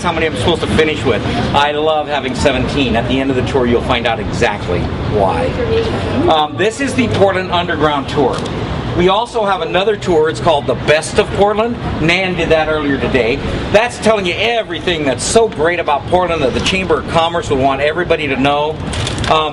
how many I'm supposed to finish with. I love having 17. At the end of the tour, you'll find out exactly why. This is the Portland Underground Tour. We also have another tour. It's called The Best of Portland. Nan did that earlier today. That's telling you everything that's so great about Portland that the Chamber of Commerce would want everybody to know.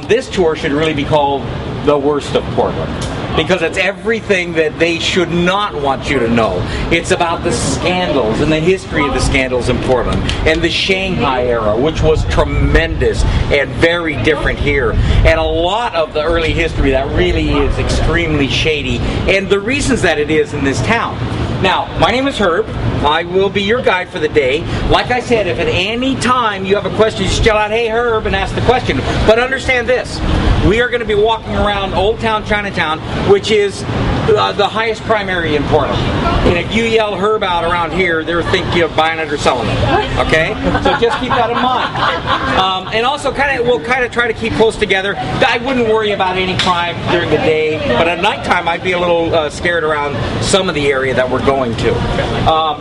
This tour should really be called The Worst of Portland, because it's everything that they should not want you to know. It's about the scandals and the history of the scandals in Portland and the Shanghai era, which was tremendous and very different here, and a lot of the early history that really is extremely shady, and the reasons that it is in this town. Now, my name is Herb. I will be your guide for the day. Like I said, if at any time you have a question, you shout out, "Hey Herb," and ask the question. But understand this, we are going to be walking around Old Town Chinatown, which is the highest crime area in Portland. And if you yell Herb out around here, they'll think you're buying it or selling it. Okay? So just keep that in mind. And also, we'll try to keep close together. I wouldn't worry about any crime during the day, but at nighttime I'd be a little scared around some of the area that we're going to.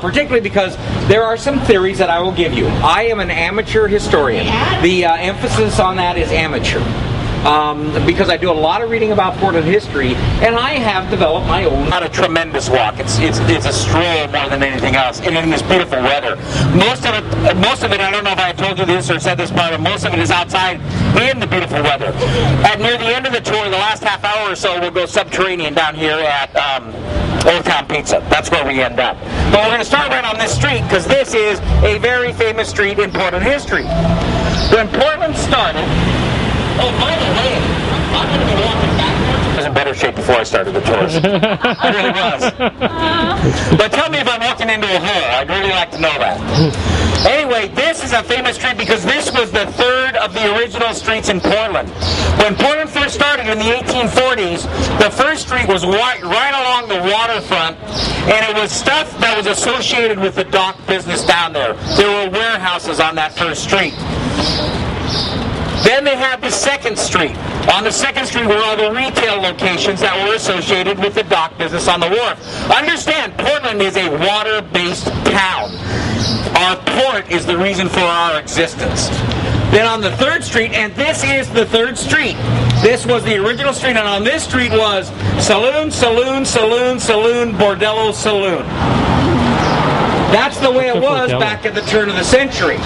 Particularly because there are some theories that I will give you. I am an amateur historian. The emphasis on that is amateur. Because I do a lot of reading about Portland history, and I have developed my own. Not a tremendous walk. It's a stroll more than anything else, and in this beautiful weather. Most of it. I don't know if I told you this or said this part, but most of it is outside in the beautiful weather. At near the end of the tour, the last half hour or so, we'll go subterranean down here at Old Town Pizza. That's where we end up. But we're going to start right on this street because this is a very famous street in Portland history. When Portland started. Oh, by the way, I'm going to be walking backwards. I was in better shape before I started the tours. I really was. But tell me if I'm walking into a hole. I'd really like to know that. Anyway, this is a famous street because this was the third of the original streets in Portland. When Portland first started in the 1840s, the first street was right along the waterfront, and it was stuff that was associated with the dock business down there. There were warehouses on that first street. Then they had the second street. On the second street were all the retail locations that were associated with the dock business on the wharf. Understand, Portland is a water-based town. Our port is the reason for our existence. Then on the third street, and this is the third street. This was the original street, and on this street was saloon, saloon, saloon, saloon, bordello, saloon. That's the way it was back at the turn of the century.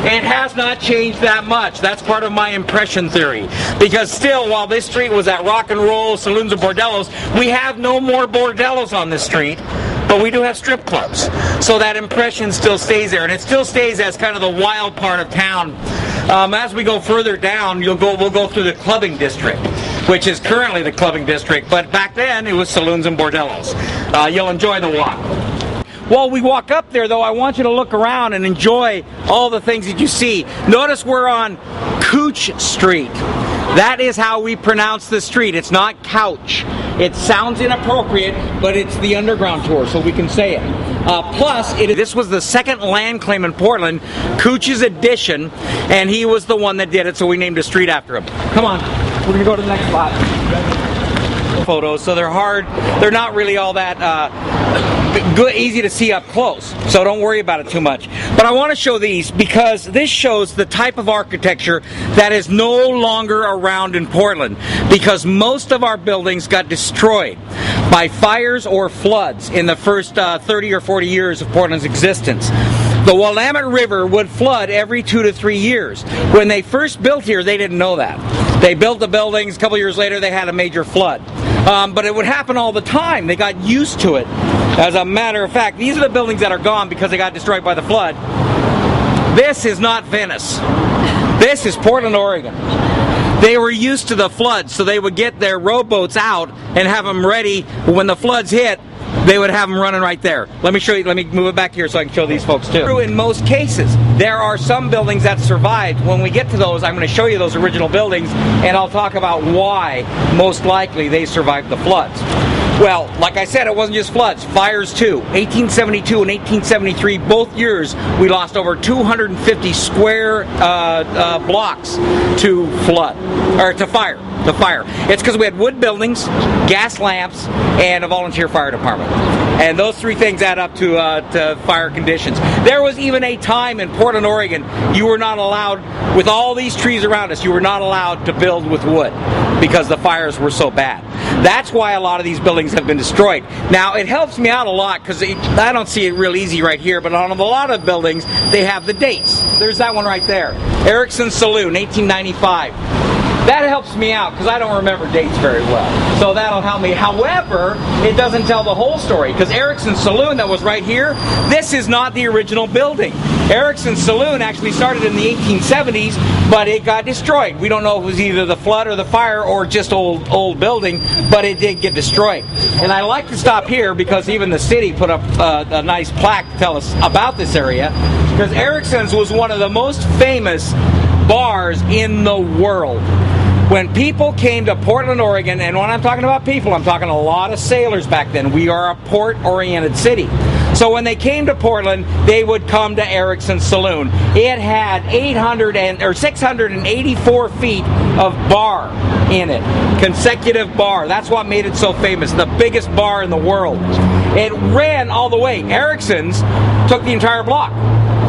It has not changed that much. That's part of my impression theory. Because still, while this street was at rock and roll, saloons and bordellos, we have no more bordellos on this street, but we do have strip clubs. So that impression still stays there, and it still stays as kind of the wild part of town. As we go further down, we'll go through the clubbing district, which is currently the clubbing district, but back then it was saloons and bordellos. You'll enjoy the walk. While we walk up there, though, I want you to look around and enjoy all the things that you see. Notice we're on Couch Street. That is how we pronounce the street. It's not couch. It sounds inappropriate, but it's the underground tour, so we can say it. Plus, this was the second land claim in Portland, Couch's Addition, and he was the one that did it, so we named a street after him. Come on, we're going to go to the next spot. Photos, so they're hard. They're not really all that good, easy to see up close, so don't worry about it too much. But I want to show these because this shows the type of architecture that is no longer around in Portland, because most of our buildings got destroyed by fires or floods in the first 30 or 40 years of Portland's existence. The Willamette River would flood every 2 to 3 years. When they first built here, they didn't know that. They built the buildings, a couple years later they had a major flood. But it would happen all the time. They got used to it. As a matter of fact, these are the buildings that are gone because they got destroyed by the flood. This is not Venice. This is Portland, Oregon. They were used to the floods, so they would get their rowboats out and have them ready when the floods hit. They would have them running right there. Let me show you. Let me move it back here so I can show these folks too. In most cases, there are some buildings that survived. When we get to those, I'm going to show you those original buildings, and I'll talk about why most likely they survived the floods. Well, like I said, it wasn't just floods, fires too. 1872 and 1873, both years, we lost over 250 square blocks to flood, or to fire. the fire. It's because we had wood buildings, gas lamps, and a volunteer fire department. And those three things add up to fire conditions. There was even a time in Portland, Oregon, you were not allowed, with all these trees around us, you were not allowed to build with wood because the fires were so bad. That's why a lot of these buildings have been destroyed. Now, it helps me out a lot because I don't see it real easy right here, but on a lot of buildings, they have the dates. There's that one right there. Erickson Saloon, 1895. That helps me out because I don't remember dates very well. So that'll help me. However, it doesn't tell the whole story because Erickson's Saloon that was right here, this is not the original building. Erickson's Saloon actually started in the 1870s, but it got destroyed. We don't know if it was either the flood or the fire or just old building, but it did get destroyed. And I like to stop here because even the city put up a nice plaque to tell us about this area, because Erickson's was one of the most famous bars in the world. When people came to Portland, Oregon, and when I'm talking about people, I'm talking a lot of sailors back then. We are a port-oriented city. So when they came to Portland, they would come to Erickson's Saloon. It had 684 feet of bar in it, consecutive bar. That's what made it so famous, the biggest bar in the world. It ran all the way. Erickson's took the entire block,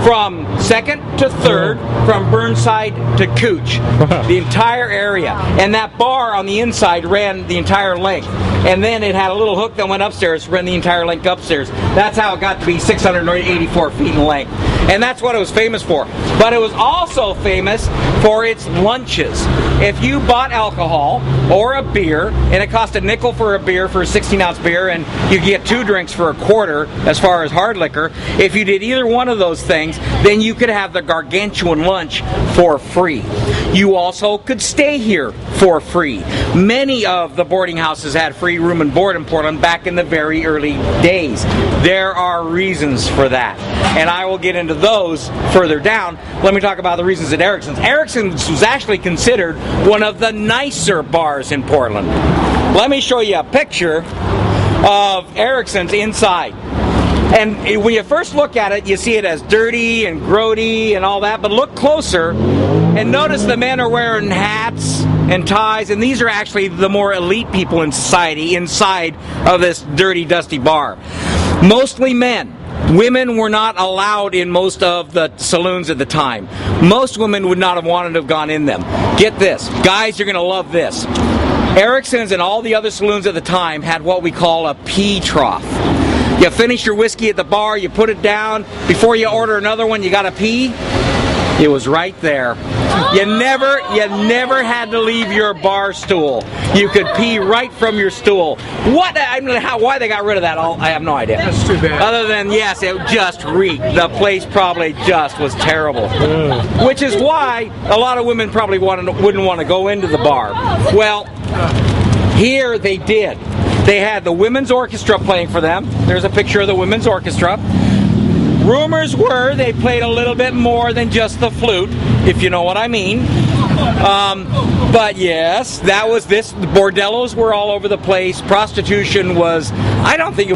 from 2nd to 3rd, from Burnside to Cooch, the entire area. And that bar on the inside ran the entire length. And then it had a little hook that went upstairs, ran the entire length upstairs. That's how it got to be 684 feet in length. And that's what it was famous for. But it was also famous for its lunches. If you bought alcohol or a beer, and it cost a nickel for a beer, for a 16-ounce beer, and you get 2 drinks for a quarter as far as hard liquor, if you did either one of those things, then you could have the gargantuan lunch for free. You also could stay here for free. Many of the boarding houses had free room and board in Portland back in the very early days. There are reasons for that, and I will get into those further down. Let me talk about the reasons at Erickson's. Erickson's was actually considered one of the nicer bars in Portland. Let me show you a picture of Erickson's inside. And when you first look at it, you see it as dirty and grody and all that, but look closer and notice the men are wearing hats and ties, and these are actually the more elite people in society inside of this dirty, dusty bar. Mostly men. Women were not allowed in most of the saloons at the time. Most women would not have wanted to have gone in them. Get this. Guys, you're going to love this. Erickson's and all the other saloons at the time had what we call a pee trough. You finish your whiskey at the bar, you put it down, before you order another one, you got to pee. It was right there. You never had to leave your bar stool. You could pee right from your stool. Why they got rid of that? I have no idea. That's too bad. Other than, yes, it just reeked. The place probably just was terrible. Which is why a lot of women probably wouldn't want to go into the bar. Well, here they did. They had the women's orchestra playing for them. There's a picture of the women's orchestra. Rumors were they played a little bit more than just the flute, if you know what I mean. But yes, that was this. The bordellos were all over the place. Prostitution was, I don't think,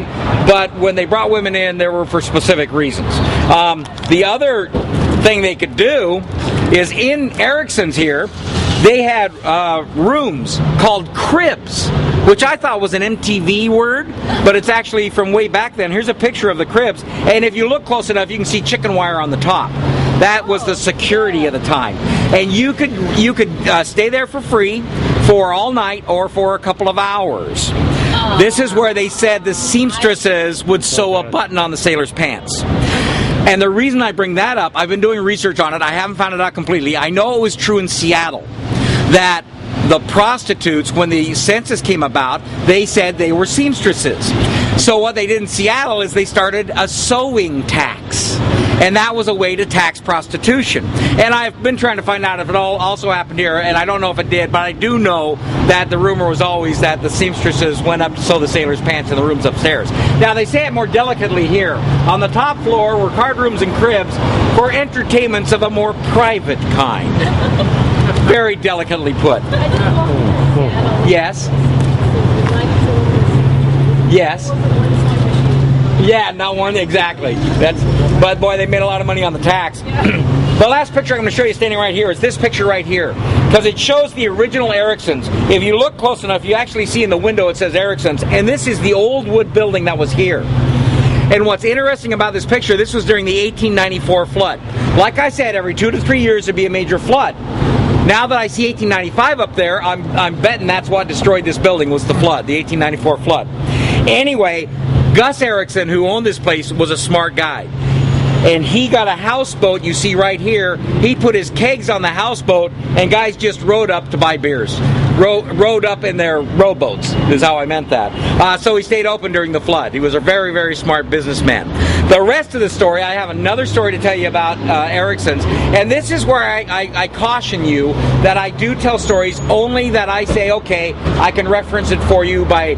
but when they brought women in, they were for specific reasons. The other thing they could do is in Erickson's here, they had rooms called cribs, which I thought was an MTV word, but it's actually from way back then. Here's a picture of the cribs, and if you look close enough, you can see chicken wire on the top. That was the security of the time, and you could stay there for free for all night or for a couple of hours. This is where they said the seamstresses would sew a button on the sailor's pants. And the reason I bring that up, I've been doing research on it. I haven't found it out completely. I know it was true in Seattle that the prostitutes, when the census came about, they said they were seamstresses. So what they did in Seattle is they started a sewing tax. And that was a way to tax prostitution. And I've been trying to find out if it all also happened here, and I don't know if it did, but I do know that the rumor was always that the seamstresses went up to sew the sailors' pants in the rooms upstairs. Now, they say it more delicately here. On the top floor were card rooms and cribs for entertainments of a more private kind. Very delicately put. Yes. Yes. Yeah, not one exactly. But boy, they made a lot of money on the tax. The last picture I'm going to show you standing right here is this picture right here, because it shows the original Ericssons. If you look close enough, you actually see in the window it says Ericssons, and this is the old wood building that was here. And what's interesting about this picture, this was during the 1894 flood. Like I said, every 2 to 3 years there'd be a major flood. Now that I see 1895 up there, I'm betting that's what destroyed this building, was the flood, the 1894 flood. Anyway, Gus Erickson, who owned this place, was a smart guy. And he got a houseboat, you see right here. He put his kegs on the houseboat, and guys just rowed up to buy beers. Rowed up in their rowboats, is how I meant that. So he stayed open during the flood. He was a very, very smart businessman. The rest of the story, I have another story to tell you about Ericssons. And this is where I caution you that I do tell stories only that I say, okay, I can reference it for you by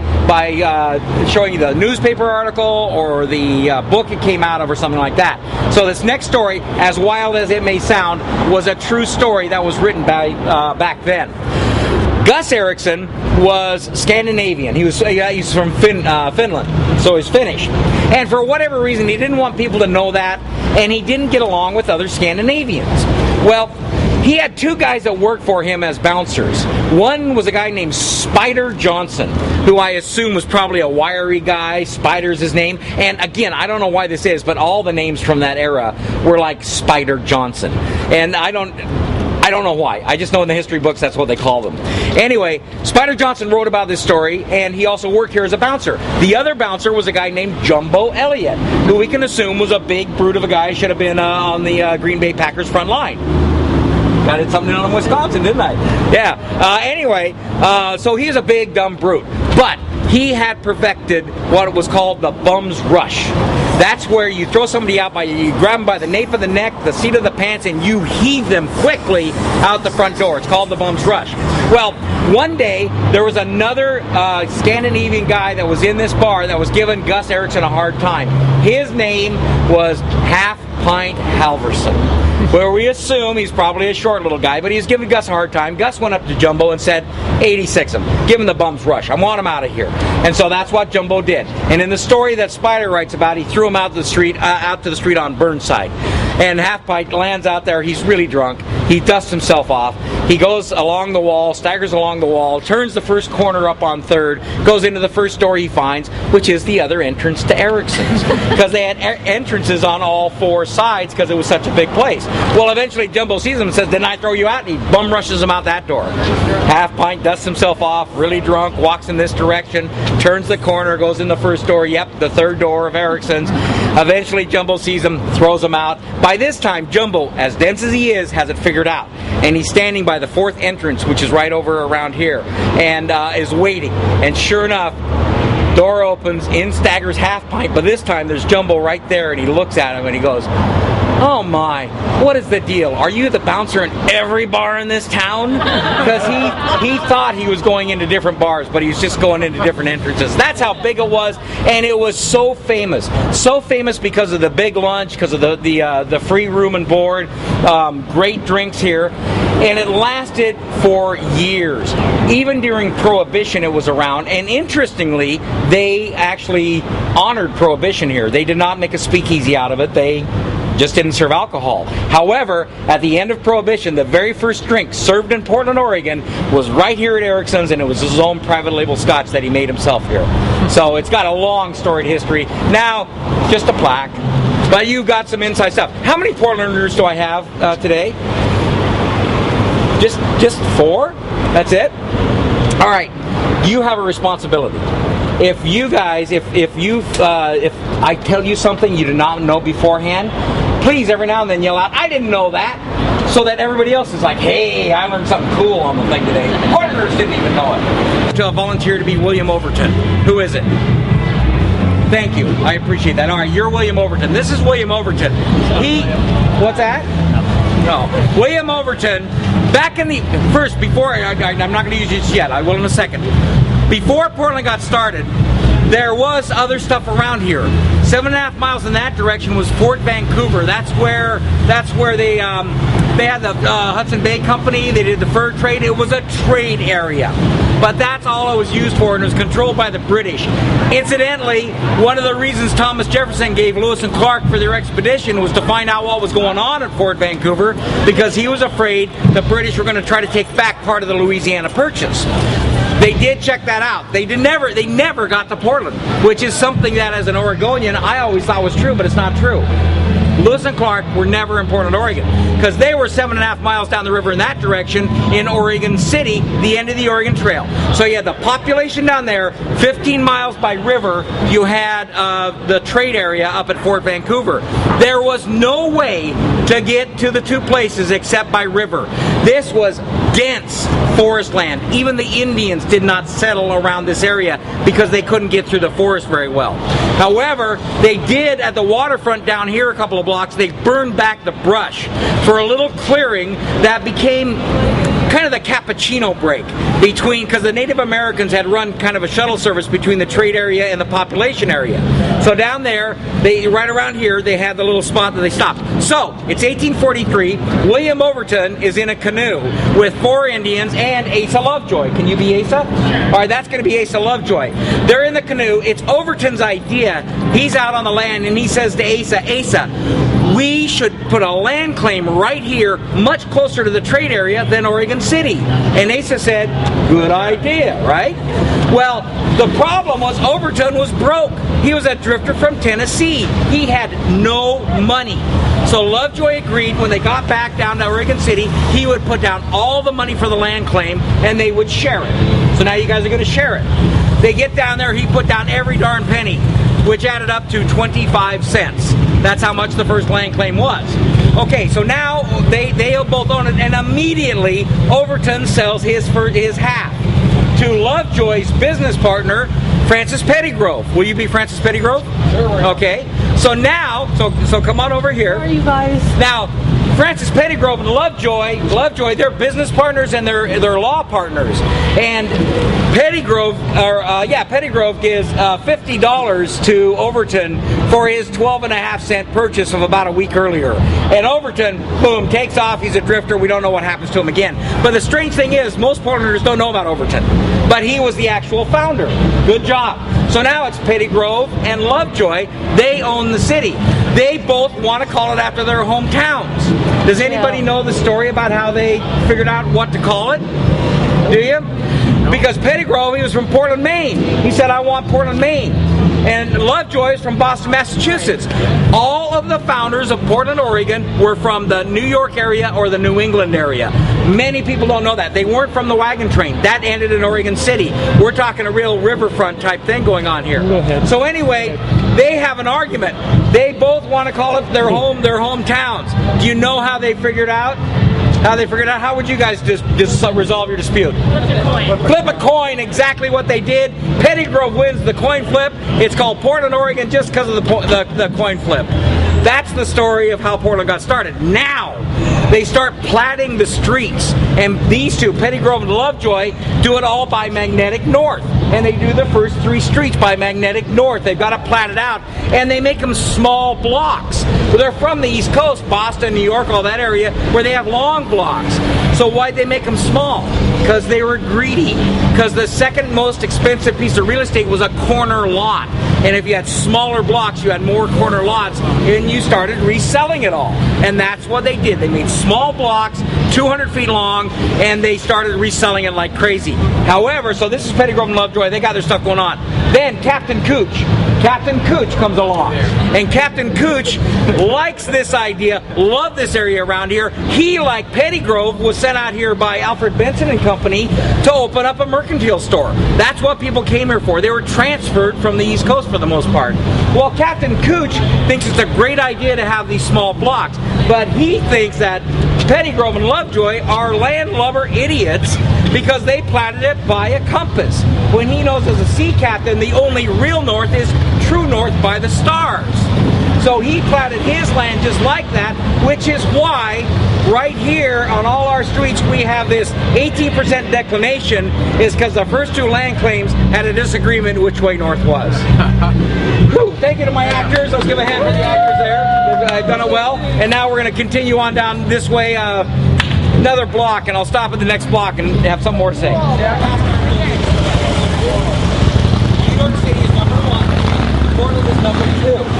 showing you the newspaper article or the book it came out of or something like that. So this next story, as wild as it may sound, was a true story that was written by back then. Gus Erickson was Scandinavian. He was he's from Finland, so he's Finnish. And for whatever reason, he didn't want people to know that, and he didn't get along with other Scandinavians. Well, he had 2 guys that worked for him as bouncers. One was a guy named Spider Johnson, who I assume was probably a wiry guy. Spider's his name. And again, I don't know why this is, but all the names from that era were like Spider Johnson. And I don't know why. I just know in the history books that's what they call them. Anyway, Spider Johnson wrote about this story, and he also worked here as a bouncer. The other bouncer was a guy named Jumbo Elliott, who we can assume was a big brute of a guy, should have been on the Green Bay Packers front line. Got it something on Wisconsin, didn't I? Yeah. Anyway, so he's a big, dumb brute. But he had perfected what was called the bum's rush. That's where you throw somebody out you grab them by the nape of the neck, the seat of the pants, and you heave them quickly out the front door. It's called the bum's rush. Well, one day, there was another Scandinavian guy that was in this bar that was giving Gus Erickson a hard time. His name was Half Pint Halverson, where we assume he's probably a short little guy, but he's giving Gus a hard time. Gus went up to Jumbo and said, 86 him. Give him the bum's rush. I want him out of here. And so that's what Jumbo did. And in the story that Spider writes about, he threw him out to the street on Burnside. And Half Pint lands out there. He's really drunk. He dusts himself off. He goes along the wall, staggers along the wall, turns the first corner up on 3rd, goes into the first door he finds, which is the other entrance to Ericsson's. Because they had entrances on all 4 sides because it was such a big place. Well, eventually Jumbo sees him and says, didn't I throw you out? And he bum rushes him out that door. Half Pint dusts himself off, really drunk, walks in this direction, turns the corner, goes in the first door, yep, the 3rd door of Ericsson's. Eventually Jumbo sees him, throws him out. By this time, Jumbo, as dense as he is, has it figured out. And he's standing by the 4th entrance, which is right over around here, and is waiting. And sure enough, door opens, in staggers Half Pint, but this time there's Jumbo right there, and he looks at him and he goes, oh my, what is the deal? Are you the bouncer in every bar in this town? Because he thought he was going into different bars, but he was just going into different entrances. That's how big it was, and it was so famous. So famous because of the big lunch, because of the free room and board, great drinks here, and it lasted for years. Even during Prohibition it was around, and interestingly, they actually honored Prohibition here. They did not make a speakeasy out of it. They just didn't serve alcohol. However, at the end of Prohibition, the very first drink served in Portland, Oregon was right here at Ericsson's, and it was his own private label scotch that he made himself here. So it's got a long storied history. Now, just a plaque. But you got some inside stuff. How many Portlanders do I have today? Just 4? That's it? All right. You have a responsibility. If you guys, if I tell you something you did not know beforehand, please every now and then yell out, I didn't know that, so that everybody else is like, hey, I learned something cool on the thing today. Portlanders didn't even know it. To volunteer to be William Overton. Who is it? Thank you. I appreciate that. All right, you're William Overton. This is William Overton. What's that? No. William Overton, back in the, first, before, I'm not going to use this yet, I will in a second. Before Portland got started, there was other stuff around here. 7.5 miles in that direction was Fort Vancouver. That's where they had the Hudson Bay Company. They did the fur trade. It was a trade area. But that's all it was used for, and it was controlled by the British. Incidentally, one of the reasons Thomas Jefferson gave Lewis and Clark for their expedition was to find out what was going on at Fort Vancouver, because he was afraid the British were going to try to take back part of the Louisiana Purchase. They did check that out. They never got to Portland, which is something that as an Oregonian I always thought was true, but it's not true. Lewis and Clark were never in Portland, Oregon, because they were 7.5 miles down the river in that direction in Oregon City, the end of the Oregon Trail. So you had the population down there, 15 miles by river, you had the trade area up at Fort Vancouver. There was no way to get to the two places except by river. This was dense forest land. Even the Indians did not settle around this area because they couldn't get through the forest very well. However, they did at the waterfront down here a couple of blocks, they burned back the brush for a little clearing that became kind of the cappuccino break between, because the Native Americans had run kind of a shuttle service between the trade area and the population area. So down there, right around here, they had the little spot that they stopped. So it's 1843. William Overton is in a canoe with 4 Indians and Asa Lovejoy. Can you be Asa? All right, that's going to be Asa Lovejoy. They're in the canoe. It's Overton's idea. He's out on the land and he says to Asa, we should put a land claim right here, much closer to the trade area than Oregon City. And Asa said, good idea, right? Well, the problem was Overton was broke. He was a drifter from Tennessee. He had no money. So Lovejoy agreed when they got back down to Oregon City, he would put down all the money for the land claim and they would share it. So now you guys are going to share it. They get down there, he put down every darn penny, which added up to 25 cents. That's how much the first land claim was. Okay, so now they both own it, and immediately Overton sells his half to Lovejoy's business partner, Francis Pettygrove. Will you be Francis Pettygrove? Sure. Okay. So now, so come on over here. Where are you guys? Now, Francis Pettygrove and Lovejoy, they're business partners and they're law partners. And Pettygrove gives $50 to Overton for his 12.5-cent purchase of about a week earlier. And Overton, boom, takes off. He's a drifter. We don't know what happens to him again. But the strange thing is, most Portlanders don't know about Overton. But he was the actual founder. Good job. So now it's Pettygrove and Lovejoy. They own the city. They both want to call it after their hometowns. Does anybody know the story about how they figured out what to call it? Do you? No. Because Pettygrove, he was from Portland, Maine. He said, I want Portland, Maine. And Lovejoy is from Boston, Massachusetts. All of the founders of Portland, Oregon were from the New York area or the New England area. Many people don't know that. They weren't from the wagon train. That ended in Oregon City. We're talking a real riverfront type thing going on here. Go ahead. So anyway, they have an argument. They both want to call it their hometowns. Do you know how they figured out? How would you guys just resolve your dispute? Flip a coin, exactly what they did. Pettygrove wins the coin flip. It's called Portland, Oregon, just because of the coin flip. That's the story of how Portland got started. Now, they start platting the streets, and these two, Pettygrove and Lovejoy, do it all by magnetic north. And they do the first 3 streets by magnetic north. They've got it platted out, and they make them small blocks. They're from the East Coast, Boston, New York, all that area, where they have long blocks. So why'd they make them small? Because they were greedy. Because the second most expensive piece of real estate was a corner lot. And if you had smaller blocks, you had more corner lots, and you started reselling it all. And that's what they did. They made small blocks, 200 feet long, and they started reselling it like crazy. However, so this is Pettygrove and Lovejoy. They got their stuff going on. Then Captain Cooch comes along. And Captain Cooch likes this idea, loved this area around here. He, like Pettygrove, was sent out here by Alfred Benson and Company to open up a mercantile store. That's what people came here for. They were transferred from the East Coast for the most part. Well, Captain Cooch thinks it's a great idea to have these small blocks, but he thinks that Pettygrove and Lovejoy are landlubber idiots because they platted it by a compass. When he knows as a sea captain, the only real north is true north by the stars. So he platted his land just like that, which is why right here on all our streets we have this 18% declination, is because the first two land claims had a disagreement which way north was. Whew, thank you to my actors. Let's give a hand for the actors there. They've done it well. And now we're going to continue on down this way, another block, and I'll stop at the next block and have some more to say. New York City is number 1. Portland is number 2.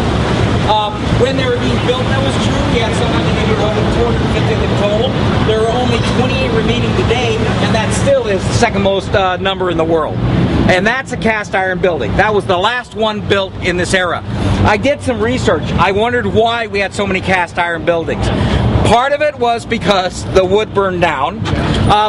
When they were being built, that was true. We had somewhere in the neighborhood of 250 in total. There are only 28 remaining today, and that still is the second most number in the world. And that's a cast iron building. That was the last one built in this era. I did some research. I wondered why we had so many cast iron buildings. Part of it was because the wood burned down,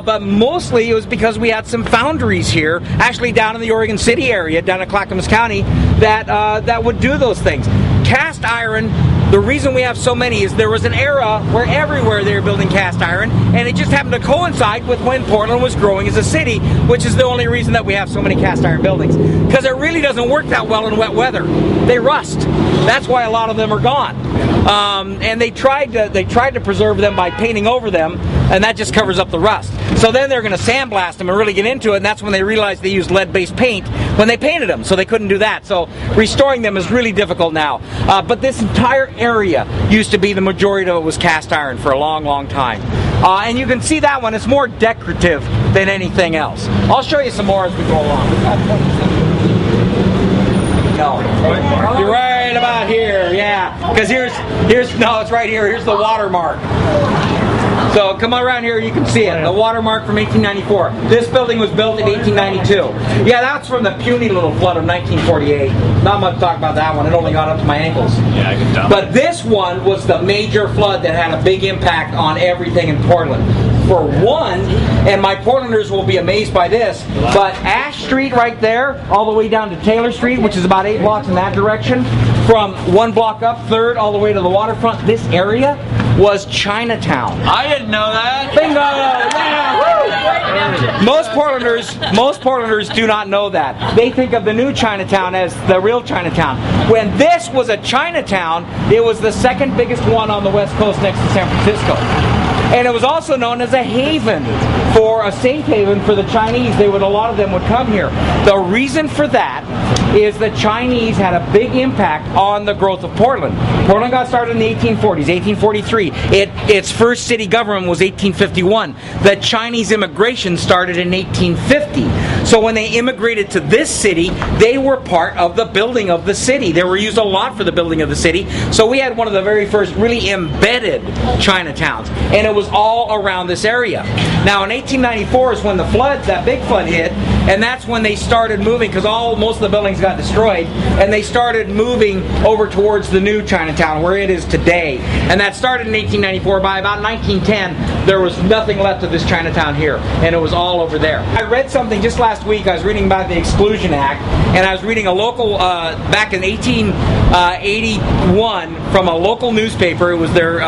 but mostly it was because we had some foundries here, actually down in the Oregon City area, down in Clackamas County, that would do those things. Cast iron, the reason we have so many is there was an era where everywhere they were building cast iron, and it just happened to coincide with when Portland was growing as a city, which is the only reason that we have so many cast iron buildings. Because it really doesn't work that well in wet weather. They rust. That's why a lot of them are gone. And they tried to preserve them by painting over them, and that just covers up the rust. So then they're going to sandblast them and really get into it, and that's when they realized they used lead-based paint when they painted them, so they couldn't do that. So restoring them is really difficult now. But this entire area used to be, the majority of it was cast iron for a long, long time. And you can see that one, it's more decorative than anything else. I'll show you some more as we go along. No. You're right about here, yeah. Because no, it's right here. Here's the watermark. So come around here, you can see it. The watermark from 1894. This building was built in 1892. Yeah, that's from the puny little flood of 1948. Not much to talk about that one. It only got up to my ankles. Yeah, I can tell. But this one was the major flood that had a big impact on everything in Portland. For one, and my Portlanders will be amazed by this, but Ash Street right there, all the way down to Taylor Street, which is about 8 blocks in that direction, from 1 block up, 3rd, all the way to the waterfront, this area was Chinatown. I didn't know that. Bingo! Yeah. Most Portlanders do not know that. They think of the new Chinatown as the real Chinatown. When this was a Chinatown, it was the second biggest one on the West Coast next to San Francisco. And it was also known as a haven, for a safe haven for the Chinese. A lot of them would come here. The reason for that is the Chinese had a big impact on the growth of Portland. Portland got started in the 1840s, 1843. Its first city government was 1851. The Chinese immigration started in 1850. So when they immigrated to this city, they were part of the building of the city. They were used a lot for the building of the city. So we had one of the very first really embedded Chinatowns. And it was all around this area. Now in 1894 is when that big flood hit, and that's when they started moving, because most of the buildings got destroyed, and they started moving over towards the new Chinatown, where it is today. And that started in 1894. By about 1910, there was nothing left of this Chinatown here, and it was all over there. I read something just last week. I was reading about the Exclusion Act, and I was reading a local, back in 1881, from a local newspaper. It was their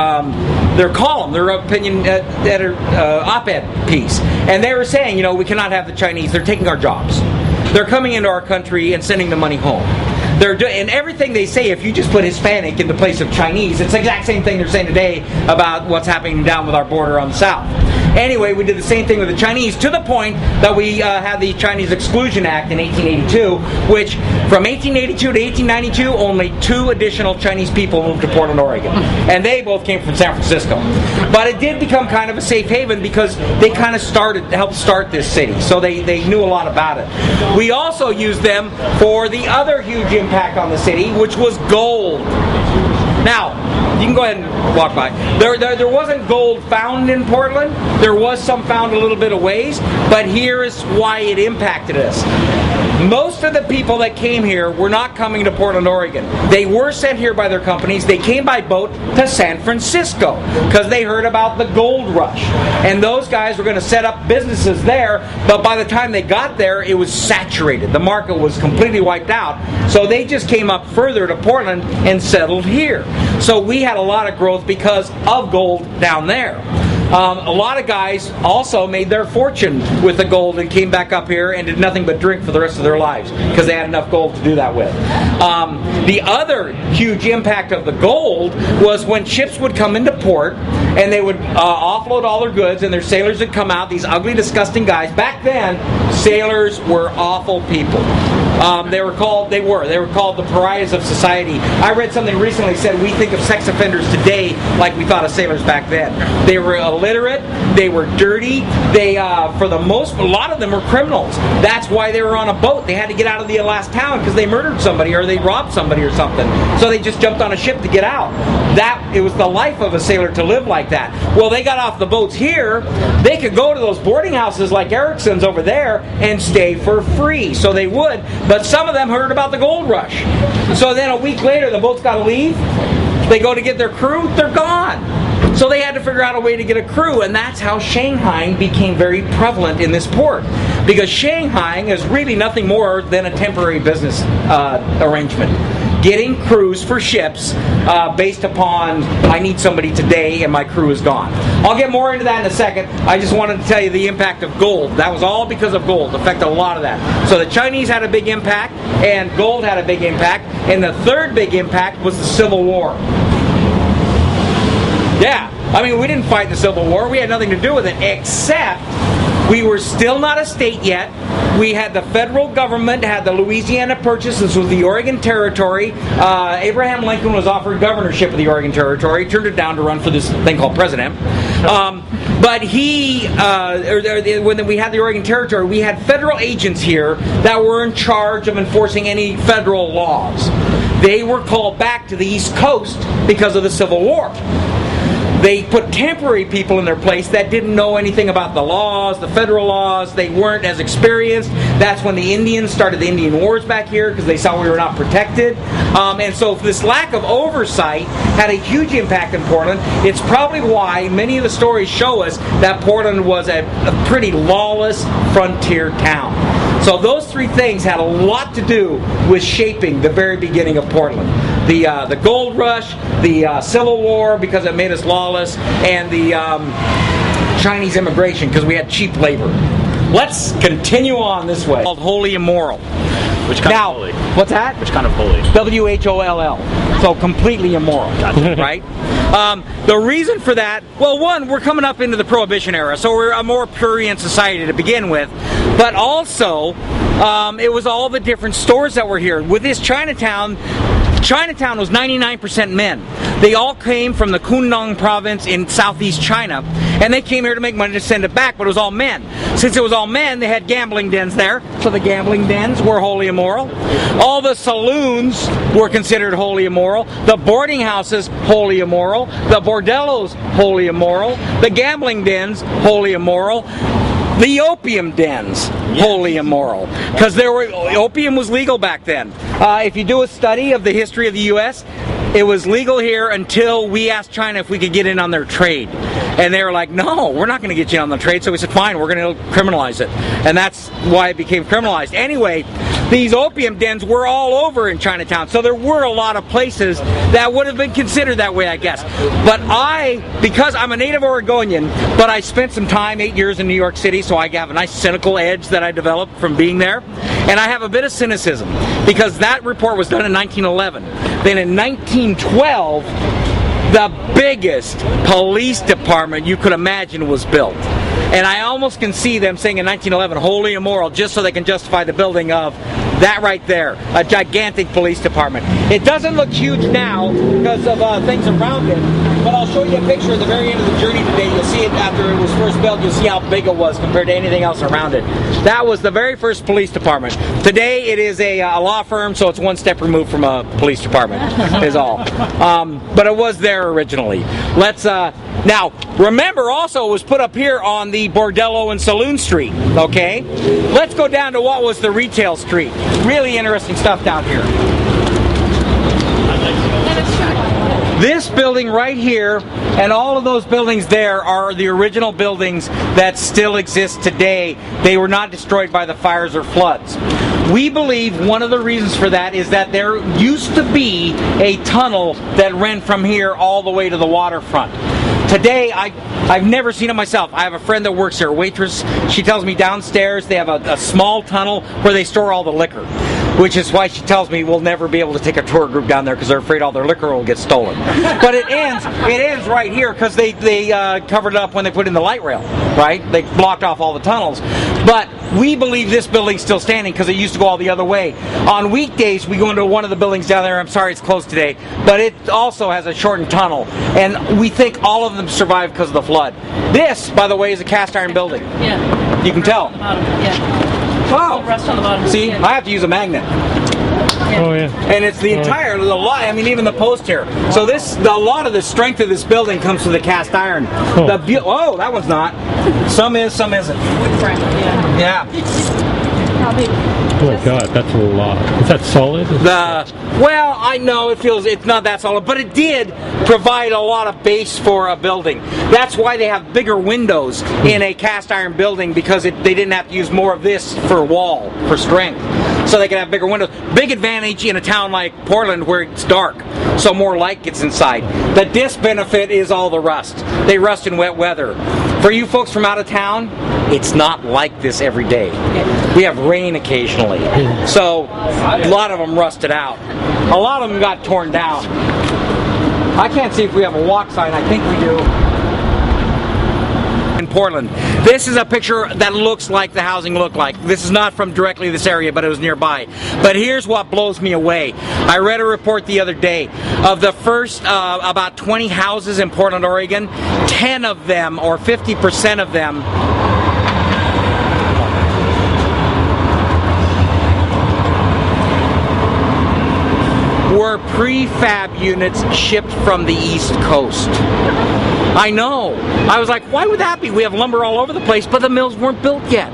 column, their opinion op-ed piece. And they were saying, we cannot have the Chinese. They're taking our jobs. They're coming into our country and sending the money home. And everything they say, if you just put Hispanic in the place of Chinese, it's the exact same thing they're saying today about what's happening down with our border on the south. Anyway, we did the same thing with the Chinese, to the point that we had the Chinese Exclusion Act in 1882, which from 1882 to 1892, only 2 additional Chinese people moved to Portland, Oregon. And they both came from San Francisco. But it did become kind of a safe haven because they kind of helped start this city. So they knew a lot about it. We also used them for the other huge impact on the city, which was gold. Now, you can go ahead and walk by. There wasn't gold found in Portland. There was some found a little bit of ways, but here is why it impacted us. Most of the people that came here were not coming to Portland, Oregon. They were sent here by their companies. They came by boat to San Francisco because they heard about the gold rush. And those guys were going to set up businesses there, but by the time they got there, it was saturated. The market was completely wiped out. So they just came up further to Portland and settled here. So we had a lot of growth because of gold down there. A lot of guys also made their fortune with the gold and came back up here and did nothing but drink for the rest of their lives because they had enough gold to do that with. The other huge impact of the gold was when ships would come into port and they would offload all their goods and their sailors would come out, these ugly, disgusting guys. Back then, sailors were awful people. They were called the pariahs of society. I read something recently that said we think of sex offenders today like we thought of sailors back then. They were illiterate, they were dirty, a lot of them were criminals. That's why they were on a boat. They had to get out of the last town because they murdered somebody or they robbed somebody or something. So they just jumped on a ship to get out. It was the life of a sailor to live like that. Well, they got off the boats here, they could go to those boarding houses like Erickson's over there and stay for free. So they would. But some of them heard about the gold rush. So then a week later, the boat's got to leave. They go to get their crew, they're gone. So they had to figure out a way to get a crew, and that's how Shanghai became very prevalent in this port. Because Shanghai is really nothing more than a temporary business arrangement. Getting crews for ships based upon, I need somebody today and my crew is gone. I'll get more into that in a second. I just wanted to tell you the impact of gold. That was all because of gold. It affected a lot of that. So the Chinese had a big impact and gold had a big impact. And the third big impact was the Civil War. Yeah, I mean, we didn't fight the Civil War. We had nothing to do with it, except we were still not a state yet. We had the federal government, had the Louisiana Purchase. This was the Oregon Territory. Abraham Lincoln was offered governorship of the Oregon Territory. He turned it down to run for this thing called president. But when we had the Oregon Territory, we had federal agents here that were in charge of enforcing any federal laws. They were called back to the East Coast because of the Civil War. They put temporary people in their place that didn't know anything about the laws, the federal laws. They weren't as experienced. That's when the Indians started the Indian Wars back here because they saw we were not protected. And so this lack of oversight had a huge impact in Portland. It's probably why many of the stories show us that Portland was a pretty lawless frontier town. So those three things had a lot to do with shaping the very beginning of Portland. The gold rush, the Civil War because it made us lawless, and the Chinese immigration because we had cheap labor. Let's continue on this way. Called holy immoral. Which kind of holy? What's that? Which kind of holy? WHOLL. So completely immoral. Gotcha. Right? The reason for that, well, one, we're coming up into the Prohibition era, so we're a more prurient society to begin with. But also, it was all the different stores that were here. With this Chinatown was 99% men. They all came from the Kundang province in southeast China, and they came here to make money to send it back, but it was all men. Since it was all men, they had gambling dens there, so the gambling dens were wholly immoral. All the saloons were considered wholly immoral. The boarding houses, wholly immoral. The bordellos, wholly immoral. The gambling dens, wholly immoral. The opium dens, wholly immoral, because opium was legal back then. If you do a study of the history of the U.S., it was legal here until we asked China if we could get in on their trade. And they were like, no, we're not going to get you on the trade. So we said, fine, we're going to criminalize it. And that's why it became criminalized. Anyway, these opium dens were all over in Chinatown. So there were a lot of places that would have been considered that way, I guess. But because I'm a native Oregonian, but I spent some time, 8 years in New York City, so I have a nice cynical edge that I developed from being there. And I have a bit of cynicism, because that report was done in 1911. Then in 1912, the biggest police department you could imagine was built. And I almost can see them saying in 1911, wholly immoral, just so they can justify the building of that right there, a gigantic police department. It doesn't look huge now because of things around it, but I'll show you a picture at the very end of the journey today. You'll see it after it was first built. You'll see how big it was compared to anything else around it. That was the very first police department. Today it is a law firm, so it's one step removed from a police department, is all. But it was there originally. Now, remember also it was put up here on the Bordello and Saloon Street, okay? Let's go down to what was the retail street. Really interesting stuff down here. This building right here and all of those buildings there are the original buildings that still exist today. They were not destroyed by the fires or floods. We believe one of the reasons for that is that there used to be a tunnel that ran from here all the way to the waterfront. Today, I've never seen it myself. I have a friend that works here, a waitress. She tells me downstairs they have a small tunnel where they store all the liquor, which is why she tells me we'll never be able to take a tour group down there because they're afraid all their liquor will get stolen. But it ends right here because they covered it up when they put in the light rail, right? They blocked off all the tunnels. But we believe this building's still standing because it used to go all the other way. On weekdays, we go into one of the buildings down there. I'm sorry it's closed today, but it also has a shortened tunnel. And we think all of them survived because of the flood. This, by the way, is a cast iron building. Yeah. You can tell. Yeah. Wow. Rust on the bottom. See, I have to use a magnet. Oh yeah. And it's the entire, the lot. I mean, even the post here. So a lot of the strength of this building comes from the cast iron. Oh, that one's not. Some is, some isn't. Yeah. Oh my God, that's a lot. Is that solid? Well, I know it's not that solid, but it did provide a lot of base for a building. That's why they have bigger windows in a cast iron building, because they didn't have to use more of this for wall, for strength. So they can have bigger windows. Big advantage in a town like Portland where it's dark, so more light gets inside. The disbenefit is all the rust. They rust in wet weather. For you folks from out of town, it's not like this every day. We have rain occasionally, so a lot of them rusted out. A lot of them got torn down. I can't see if we have a walk sign. I think we do. In Portland. This is a picture that looks like the housing looked like. This is not from directly this area, but it was nearby. But here's what blows me away. I read a report the other day of the first about 20 houses in Portland, Oregon. 10 of them, or 50% of them, were prefab units shipped from the East Coast. I know. I was like, why would that be? We have lumber all over the place, but the mills weren't built yet.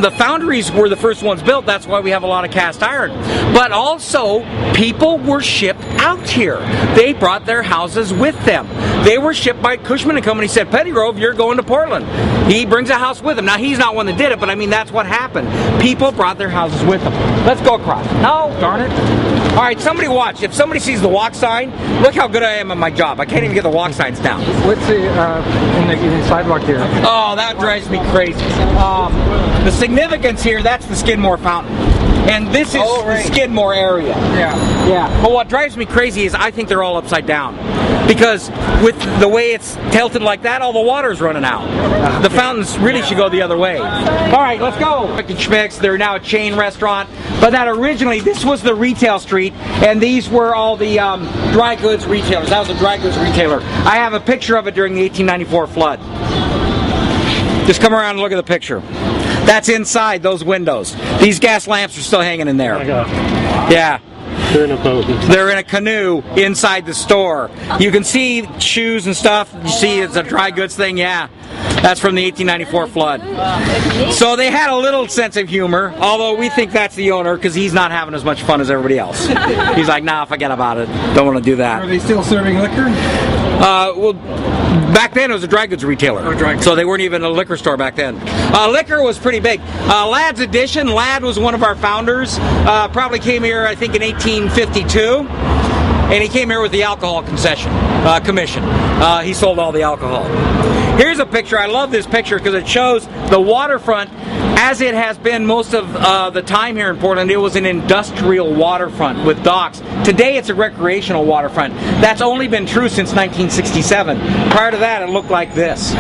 The foundries were the first ones built. That's why we have a lot of cast iron. But also, people were shipped out here. They brought their houses with them. They were shipped by Cushman & Company. Said, Pettygrove, you're going to Portland. He brings a house with him. Now, he's not one that did it, but I mean, that's what happened. People brought their houses with them. Let's go across. No, darn it. All right, somebody watch. If somebody sees the walk sign, look how good I am at my job. I can't even get the walk signs down. What's the in the sidewalk here? Oh, that drives me crazy. The significance here, that's the Skidmore Fountain. And this is the Skidmore area. Yeah. But what drives me crazy is I think they're all upside down. Because with the way it's tilted like that, all the water's running out. The fountains really should go the other way. All right, let's go. Schmick's, they're now a chain restaurant. But that originally, this was the retail street, and these were all the dry goods retailers. That was a dry goods retailer. I have a picture of it during the 1894 flood. Just come around and look at the picture. That's inside those windows. These gas lamps are still hanging in there. Oh my God. Yeah. They're in a boat. They're in a canoe inside the store. You can see shoes and stuff. You see it's a dry goods thing, yeah. That's from the 1894 flood. So they had a little sense of humor, although we think that's the owner because he's not having as much fun as everybody else. He's like, nah, forget about it. Don't want to do that. Are they still serving liquor? Well, back then it was a dry goods retailer, so they weren't even a liquor store back then. Liquor was pretty big. Ladd's Edition, Ladd was one of our founders, probably came here I think in 1852, and he came here with the alcohol commission. He sold all the alcohol. Here's a picture. I love this picture because it shows the waterfront as it has been most of the time here in Portland. It was an industrial waterfront with docks. Today it's a recreational waterfront. That's only been true since 1967. Prior to that, it looked like this,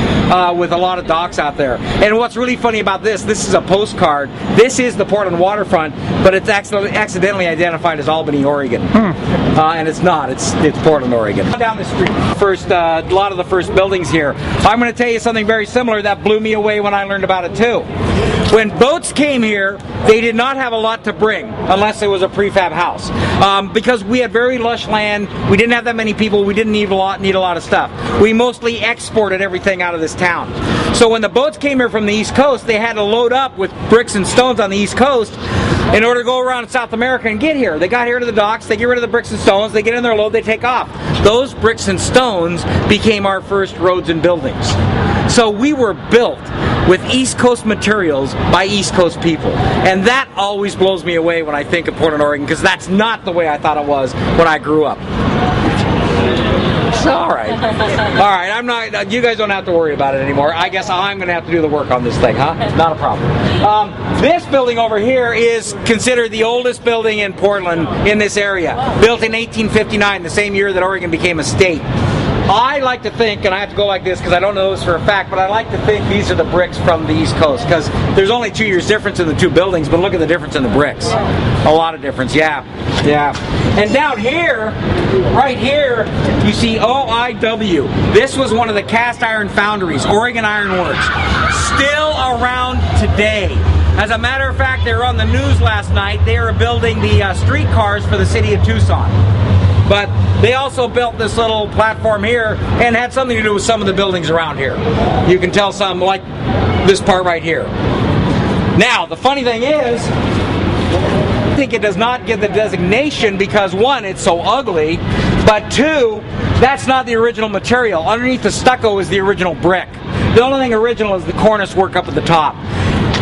with a lot of docks out there. And what's really funny about this is a postcard. This is the Portland waterfront, but it's accidentally identified as Albany, Oregon. And it's not. It's Portland, Oregon. Down the street, a lot of the first buildings here. I'm going to tell you something very similar that blew me away when I learned about it too. When boats came here, they did not have a lot to bring unless it was a prefab house. Because we had very lush land, we didn't have that many people, we didn't need a lot of stuff. We mostly exported everything out of this town. So when the boats came here from the East Coast, they had to load up with bricks and stones on the East Coast in order to go around South America and get here. They got here to the docks, they get rid of the bricks and stones, they get in their load, they take off. Those bricks and stones became our first roads and buildings. So we were built with East Coast materials by East Coast people. And that always blows me away when I think of Portland, Oregon, because that's not the way I thought it was when I grew up. It's all right. All right, I'm not. You guys don't have to worry about it anymore. I guess I'm going to have to do the work on this thing, huh? Not a problem. This building over here is considered the oldest building in Portland in this area. Built in 1859, the same year that Oregon became a state. I like to think, and I have to go like this because I don't know this for a fact, but I like to think these are the bricks from the East Coast because there's only 2 years difference in the two buildings, but look at the difference in the bricks. A lot of difference, yeah. And down here, right here, you see OIW. This was one of the cast iron foundries, Oregon Iron Works. Still around today. As a matter of fact, they were on the news last night. They were building the streetcars for the city of Tucson. But they also built this little platform here and had something to do with some of the buildings around here. You can tell some, like this part right here. Now, the funny thing is, I think it does not get the designation because, one, it's so ugly, but two, that's not the original material. Underneath the stucco is the original brick. The only thing original is the cornice work up at the top.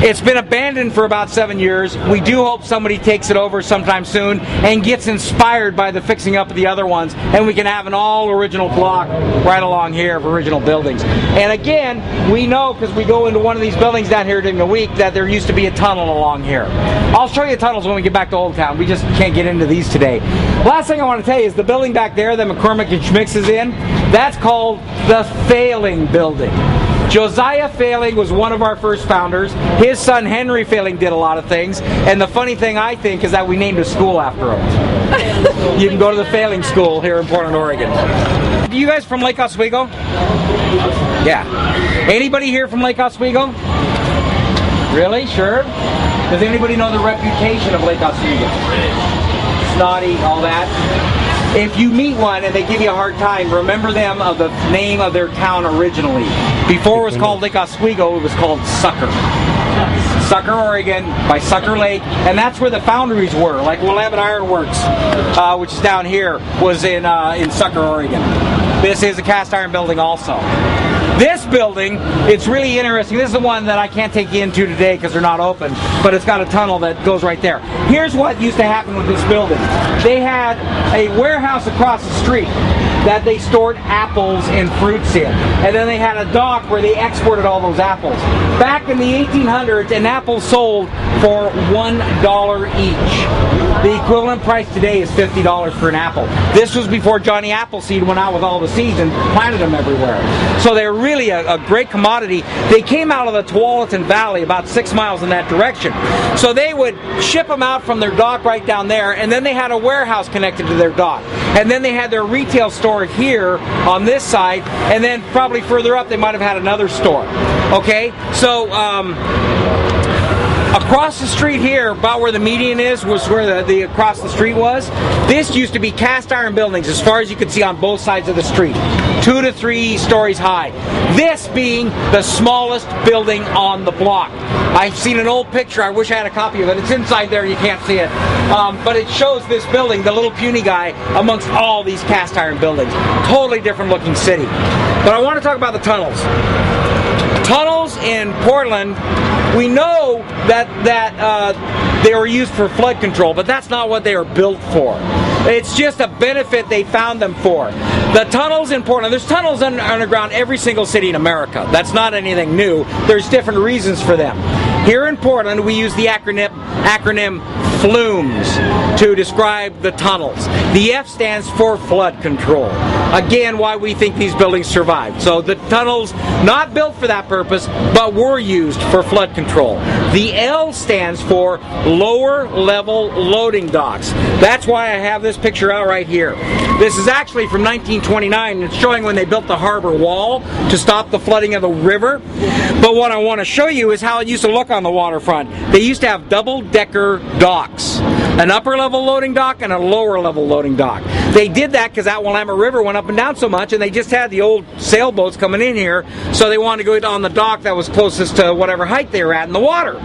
It's been abandoned for about 7 years. We do hope somebody takes it over sometime soon and gets inspired by the fixing up of the other ones, and we can have an all original block right along here of original buildings. And again, we know because we go into one of these buildings down here during the week that there used to be a tunnel along here. I'll show you tunnels when we get back to Old Town. We just can't get into these today. Last thing I want to tell you is the building back there that McCormick and Schmicks is in, that's called the Failing Building. Josiah Failing was one of our first founders. His son Henry Failing did a lot of things, and the funny thing I think is that we named a school after him. You can go to the Failing School here in Portland, Oregon. Are you guys from Lake Oswego? Yeah. Anybody here from Lake Oswego? Really? Sure? Does anybody know the reputation of Lake Oswego? Snotty, all that? If you meet one and they give you a hard time, remember them of the name of their town originally. Before it was called Lake Oswego, it was called Sucker. Sucker, Oregon, by Sucker Lake, and that's where the foundries were. Like Willamette Iron Works, which is down here, was in Sucker, Oregon. This is a cast iron building also. This building, it's really interesting. This is the one that I can't take you into today because they're not open, but it's got a tunnel that goes right there. Here's what used to happen with this building. They had a warehouse across the street that they stored apples and fruits in. And then they had a dock where they exported all those apples. Back in the 1800s, an apple sold for $1 each. The equivalent price today is $50 for an apple. This was before Johnny Appleseed went out with all the seeds and planted them everywhere. So they're really a great commodity. They came out of the Tualatin Valley, about 6 miles in that direction. So they would ship them out from their dock right down there, and then they had a warehouse connected to their dock. And then they had their retail store here on this side, and then probably further up they might have had another store. Okay? So, across the street here, about where the median is, was where the across the street was. This used to be cast iron buildings as far as you could see on both sides of the street. 2 to 3 stories high. This being the smallest building on the block. I've seen an old picture, I wish I had a copy of it. It's inside there, you can't see it. But it shows this building, the little puny guy, amongst all these cast iron buildings. Totally different looking city. But I want to talk about the tunnels. Tunnels in Portland, we know that they were used for flood control, but that's not what they were built for. It's just a benefit they found them for. The tunnels in Portland, there's tunnels underground every single city in America. That's not anything new. There's different reasons for them. Here in Portland, we use the acronym FLUMES to describe the tunnels. The F stands for flood control. Again, why we think these buildings survived. So the tunnels, not built for that purpose, but were used for flood control. The L stands for lower level loading docks. That's why I have this picture out right here. This is actually from 1929. It's showing when they built the harbor wall to stop the flooding of the river. But what I want to show you is how it used to look on the waterfront. They used to have double-decker docks. An upper-level loading dock and a lower-level loading dock. They did that because that Willamette River went up and down so much, and they just had the old sailboats coming in here, so they wanted to go on the dock that was closest to whatever height they were at in the water.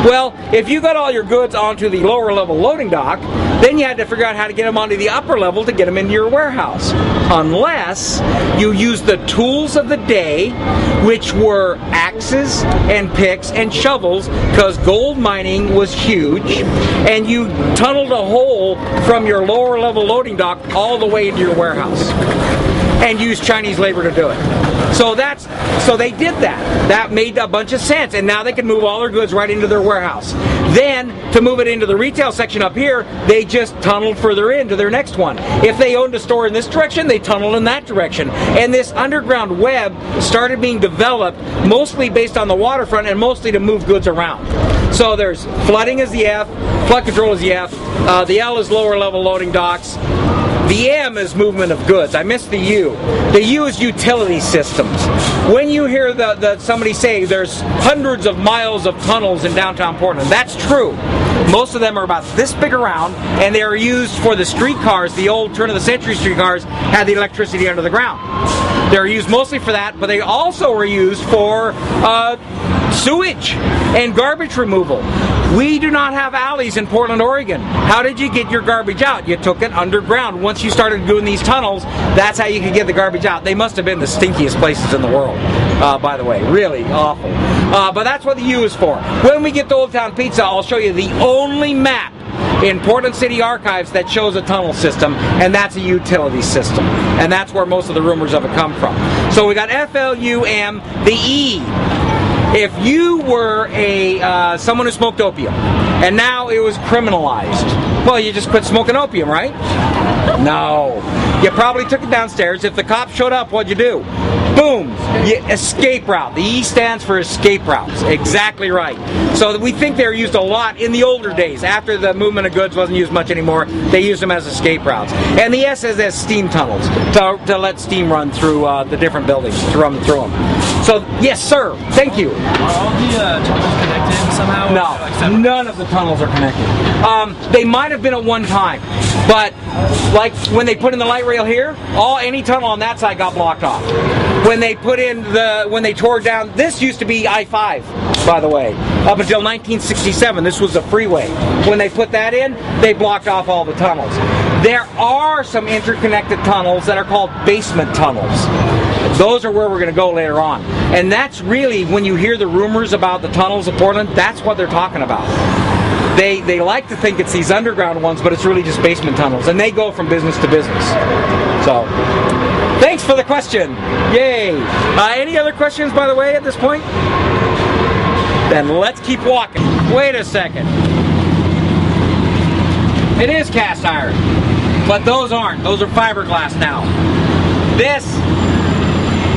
Well, if you got all your goods onto the lower-level loading dock, then you had to figure out how to get them onto the upper level to get them into your warehouse. Unless you used the tools of the day, which were axes and picks and shovels, because gold mining was huge, and you tunneled a hole from your lower level loading dock all the way into your warehouse. and use Chinese labor to do it. So they did that. That made a bunch of sense, and now they can move all their goods right into their warehouse. Then, to move it into the retail section up here, they just tunneled further into their next one. If they owned a store in this direction, they tunneled in that direction. And this underground web started being developed mostly based on the waterfront and mostly to move goods around. So there's flooding is the F, flood control is the F, the L is lower level loading docks, the M is movement of goods. I missed the U. The U is utility systems. When you hear somebody say there's hundreds of miles of tunnels in downtown Portland, that's true. Most of them are about this big around, and they are used for the streetcars. The old turn-of-the-century streetcars had the electricity under the ground. They're used mostly for that, but they also were used for sewage and garbage removal. We do not have alleys in Portland, Oregon. How did you get your garbage out? You took it underground. Once you started doing these tunnels, that's how you could get the garbage out. They must have been the stinkiest places in the world, by the way. Really awful. But that's what the U is for. When we get to Old Town Pizza, I'll show you the only map in Portland City Archives that shows a tunnel system, and that's a utility system. And that's where most of the rumors of it come from. So we got FLUM, the E. If you were someone who smoked opium, and now it was criminalized, well, you just quit smoking opium, right? No. You probably took it downstairs. If the cops showed up, what'd you do? Boom! Escape route. The E stands for escape routes. Exactly right. So we think they're used a lot in the older days. After the movement of goods wasn't used much anymore, they used them as escape routes. And the S is as steam tunnels, to let steam run through the different buildings, to run through them. So, yes, sir. Thank you. Are all the tunnels connected somehow? No, none of the tunnels are connected. They might have been at one time, but like when they put in the light rail here, any tunnel on that side got blocked off. When they tore down, this used to be I-5, by the way, up until 1967. This was a freeway. When they put that in, they blocked off all the tunnels. There are some interconnected tunnels that are called basement tunnels. Those are where we're going to go later on. And that's really, when you hear the rumors about the tunnels of Portland, that's what they're talking about. They like to think it's these underground ones, but it's really just basement tunnels. And they go from business to business. So, thanks for the question. Yay. Any other questions, by the way, at this point? Then let's keep walking. Wait a second. It is cast iron, but those aren't. Those are fiberglass now. This,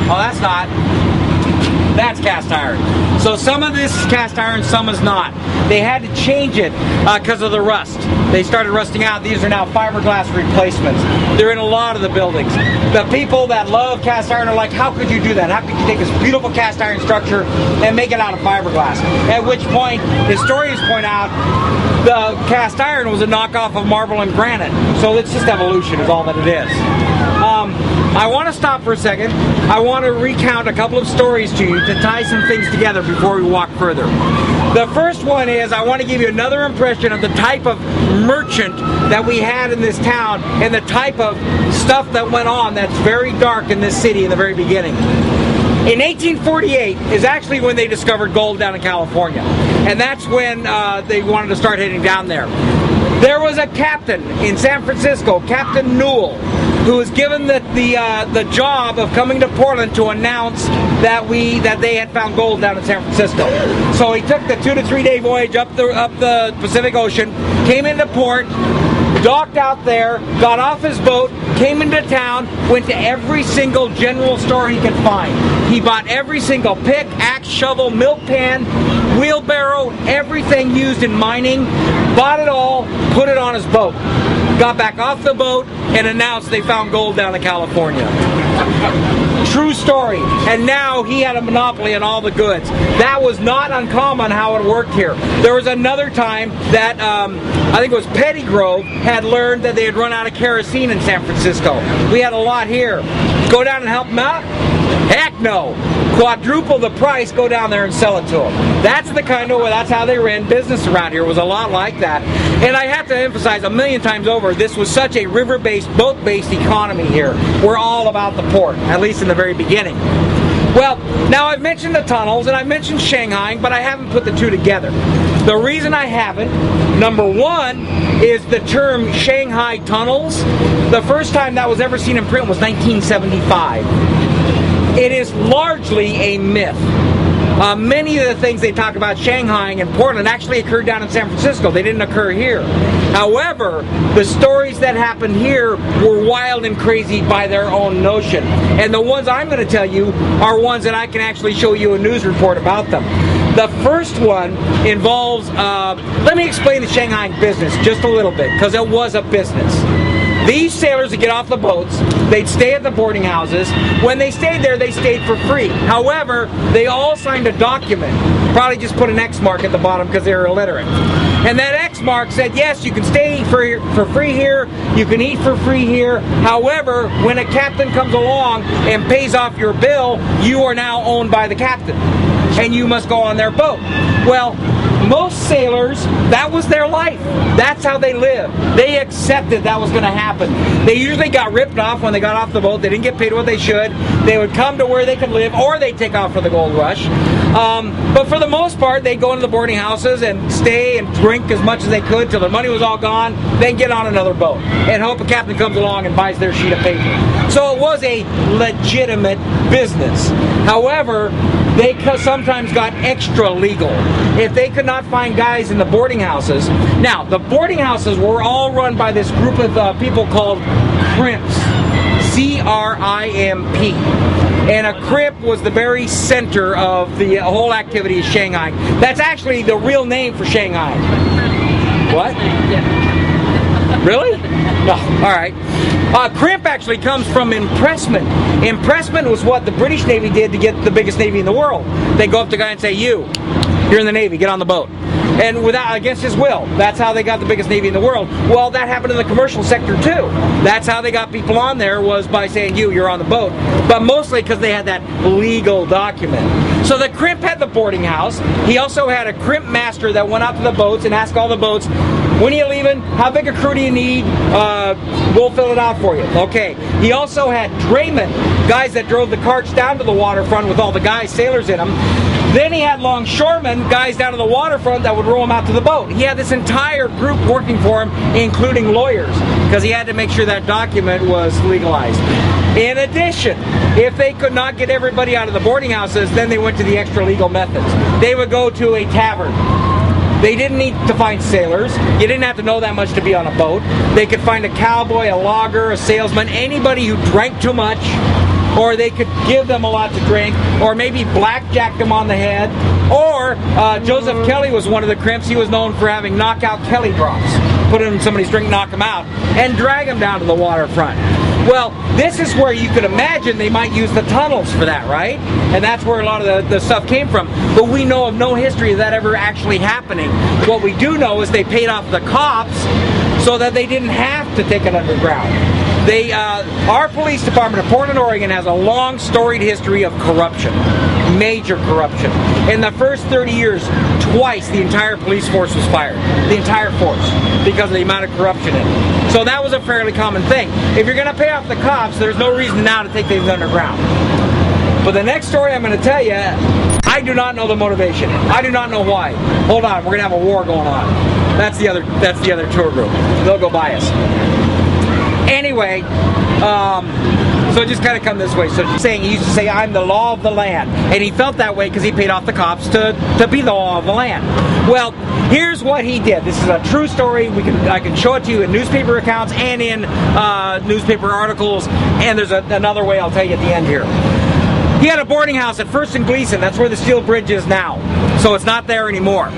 that's not. That's cast iron. So some of this is cast iron, some is not. They had to change it because of the rust. They started rusting out. These are now fiberglass replacements. They're in a lot of the buildings. The people that love cast iron are like, how could you do that? How could you take this beautiful cast iron structure and make it out of fiberglass? At which point, historians point out, the cast iron was a knockoff of marble and granite. So it's just evolution is all that it is. I want to stop for a second. I want to recount a couple of stories to you to tie some things together before we walk further. The first one is I want to give you another impression of the type of merchant that we had in this town and the type of stuff that went on that's very dark in this city in the very beginning. In 1848 is actually when they discovered gold down in California. And that's when they wanted to start heading down there. There was a captain in San Francisco, Captain Newell, who was given the job of coming to Portland to announce that they had found gold down in San Francisco. So he took the 2 to 3 day voyage up the Pacific Ocean, came into port, docked out there, got off his boat, came into town, went to every single general store he could find. He bought every single pick, axe, shovel, milk pan, wheelbarrow, everything used in mining, bought it all, put it on his boat. Got back off the boat and announced they found gold down in California. True story. And now he had a monopoly on all the goods. That was not uncommon how it worked here. There was another time that I think it was Pettygrove had learned that they had run out of kerosene in San Francisco. We had a lot here. Go down and help them out? Heck no. Quadruple the price, go down there and sell it to them. That's how they ran business around here. It was a lot like that. And I have to emphasize a million times over, this was such a river-based, boat-based economy here. We're all about the port, at least in the very beginning. Well, now I've mentioned the tunnels and I've mentioned Shanghai, but I haven't put the two together. The reason I haven't, number one, is the term Shanghai tunnels. The first time that was ever seen in print was 1975. It is largely a myth. Many of the things they talk about Shanghai and Portland actually occurred down in San Francisco. They didn't occur here. However, the stories that happened here were wild and crazy by their own notion. And the ones I'm going to tell you are ones that I can actually show you a news report about them. The first one involves, let me explain the Shanghai business just a little bit, because it was a business. These sailors would get off the boats, they'd stay at the boarding houses. When they stayed there, they stayed for free. However, they all signed a document, probably just put an X mark at the bottom because they were illiterate. And that X mark said, yes, you can stay for free here, you can eat for free here. However, when a captain comes along and pays off your bill, you are now owned by the captain, and you must go on their boat. Well, most sailors, that was their life. That's how they lived. They accepted that was going to happen. They usually got ripped off when they got off the boat. They didn't get paid what they should. They would come to where they could live, or they'd take off for the gold rush. But for the most part, they'd go into the boarding houses and stay and drink as much as they could till their money was all gone, then get on another boat and hope a captain comes along and buys their sheet of paper. So it was a legitimate business. However, they sometimes got extra legal. If they could not find guys in the boarding houses. Now, the boarding houses were all run by this group of people called crimps. C-R-I-M-P. And a crimp was the very center of the whole activity of Shanghai. That's actually the real name for Shanghai. What? Really? No. All right. Crimp actually comes from impressment. Impressment was what the British Navy did to get the biggest Navy in the world. They go up to the guy and say, you're in the Navy, get on the boat. And against his will. That's how they got the biggest Navy in the world. Well, that happened in the commercial sector too. That's how they got people on there, was by saying, you're on the boat. But mostly because they had that legal document. So the crimp had the boarding house. He also had a crimp master that went out to the boats and asked all the boats, when are you leaving? How big a crew do you need? We'll fill it out for you. Okay. He also had draymen, guys that drove the carts down to the waterfront with all the guys, sailors in them. Then he had longshoremen, guys down to the waterfront that would row him out to the boat. He had this entire group working for him, including lawyers, because he had to make sure that document was legalized. In addition, if they could not get everybody out of the boarding houses, then they went to the extra legal methods. They would go to a tavern. They didn't need to find sailors. You didn't have to know that much to be on a boat. They could find a cowboy, a logger, a salesman, anybody who drank too much, or they could give them a lot to drink, or maybe blackjack them on the head. Or Joseph Kelly was one of the crimps. He was known for having knockout Kelly drops. Put it in somebody's drink, knock them out, and drag them down to the waterfront. Well, this is where you could imagine they might use the tunnels for that, right? And that's where a lot of the stuff came from. But we know of no history of that ever actually happening. What we do know is they paid off the cops so that they didn't have to take it underground. Our police department of Portland, Oregon has a long storied history of corruption. Major corruption. In the first 30 years, twice the entire police force was fired. The entire force. Because of the amount of corruption in it. So that was a fairly common thing. If you're going to pay off the cops, there's no reason now to take things underground. But the next story I'm going to tell you, I do not know the motivation. I do not know why. Hold on, we're going to have a war going on. That's the other tour group. They'll go by us. Anyway, so it just kind of come this way. So he used to say, I'm the law of the land. And he felt that way because he paid off the cops to be the law of the land. Well, here's what he did. This is a true story. I can show it to you in newspaper accounts and in newspaper articles. And there's another way I'll tell you at the end here. He had a boarding house at First and Gleason. That's where the steel bridge is now. So it's not there anymore.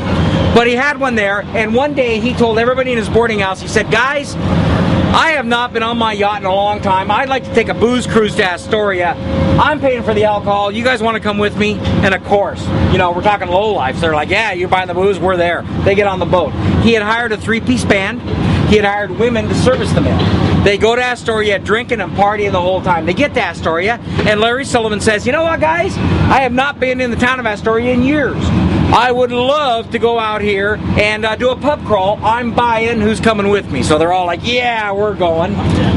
But he had one there. And one day he told everybody in his boarding house, he said, guys, I have not been on my yacht in a long time. I'd like to take a booze cruise to Astoria. I'm paying for the alcohol. You guys want to come with me? And of course, we're talking lowlifes. They're like, yeah, you're buying the booze, we're there. They get on the boat. He had hired a 3-piece band. He had hired women to service the men. They go to Astoria drinking and partying the whole time. They get to Astoria, and Larry Sullivan says, you know what, guys? I have not been in the town of Astoria in years. I would love to go out here and do a pub crawl. I'm buying. Who's coming with me? So they're all like, yeah, we're going.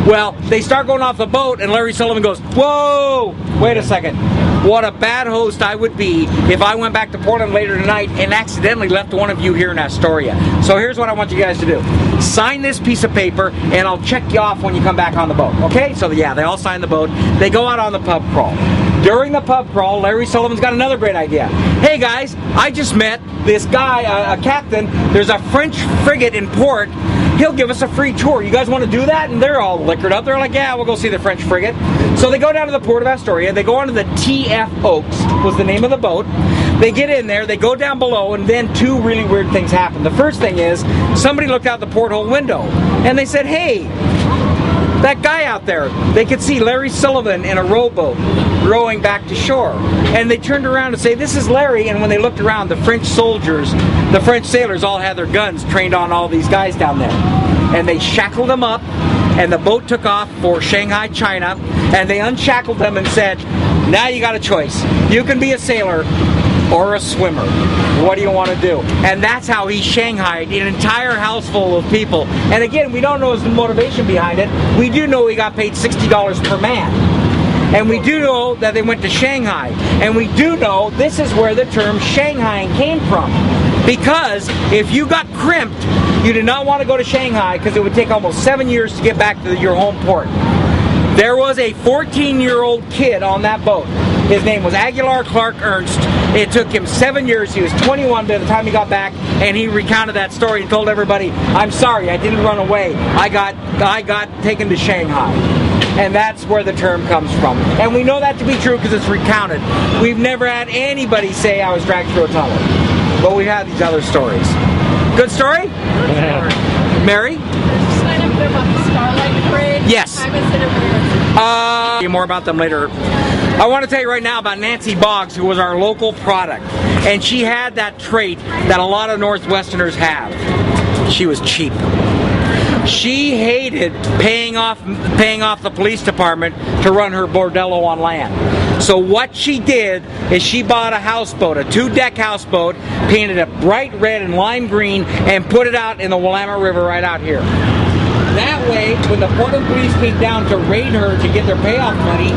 Well, they start going off the boat, and Larry Sullivan goes, whoa, wait a second. what a bad host I would be if I went back to Portland later tonight and accidentally left one of you here in Astoria. So here's what I want you guys to do. Sign this piece of paper and I'll check you off when you come back on the boat. Okay? So yeah, they all sign the boat. They go out on the pub crawl. During the pub crawl, Larry Sullivan's got another great idea. Hey guys, I just met this guy, a captain. There's a French frigate in port. He'll give us a free tour. You guys want to do that? And they're all liquored up. They're like, yeah, we'll go see the French frigate. So they go down to the port of Astoria. They go onto the TF Oaks, was the name of the boat. They get in there, they go down below, and then two really weird things happen. The first thing is, somebody looked out the porthole window, and they said, hey, that guy out there, they could see Larry Sullivan in a rowboat rowing back to shore. And they turned around and say, this is Larry. And when they looked around, the French soldiers, the French sailors all had their guns trained on all these guys down there. And they shackled them up, and the boat took off for Shanghai, China, and they unshackled them and said, now you got a choice. You can be a sailor or a swimmer. What do you want to do? And that's how he shanghaied an entire house full of people. And again, we don't know his motivation behind it. We do know he got paid $60 per man. And we do know that they went to Shanghai. And we do know this is where the term Shanghai came from. Because if you got crimped, you did not want to go to Shanghai because it would take almost 7 years to get back to your home port. There was a 14-year-old kid on that boat. His name was Aguilar Clark Ernst. It took him 7 years. He was 21 by the time he got back, and he recounted that story and told everybody, I'm sorry, I didn't run away. I got taken to Shanghai. And that's where the term comes from. And we know that to be true because it's recounted. We've never had anybody say I was dragged through a tunnel. But we have these other stories. Good story? Yeah. Mary? Sign up there about the Starlight Parade. Yes. More about them later. I want to tell you right now about Nancy Boggs, who was our local product. And she had that trait that a lot of Northwesterners have. She was cheap. She hated paying off the police department to run her bordello on land. So what she did is she bought a houseboat, a 2-deck houseboat, painted it bright red and lime green, and put it out in the Willamette River right out here. That way, when the Portland police came down to raid her to get their payoff money,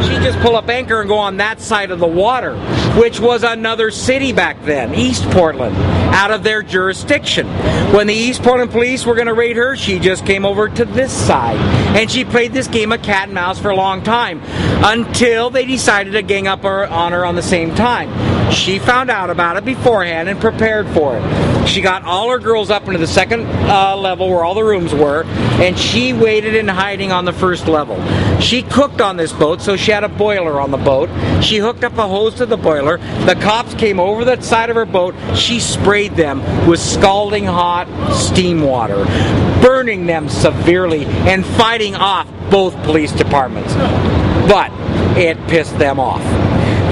she'd just pull up anchor and go on that side of the water, which was another city back then, East Portland, out of their jurisdiction. When the East Portland police were going to raid her, she just came over to this side. And she played this game of cat and mouse for a long time, until they decided to gang up on her on the same time. She found out about it beforehand and prepared for it. She got all her girls up into the second level where all the rooms were, and she waited in hiding on the first level. She cooked on this boat, so she had a boiler on the boat. She hooked up a hose to the boiler. The cops came over the side of her boat. She sprayed them with scalding hot steam water, burning them severely and fighting off both police departments. But it pissed them off.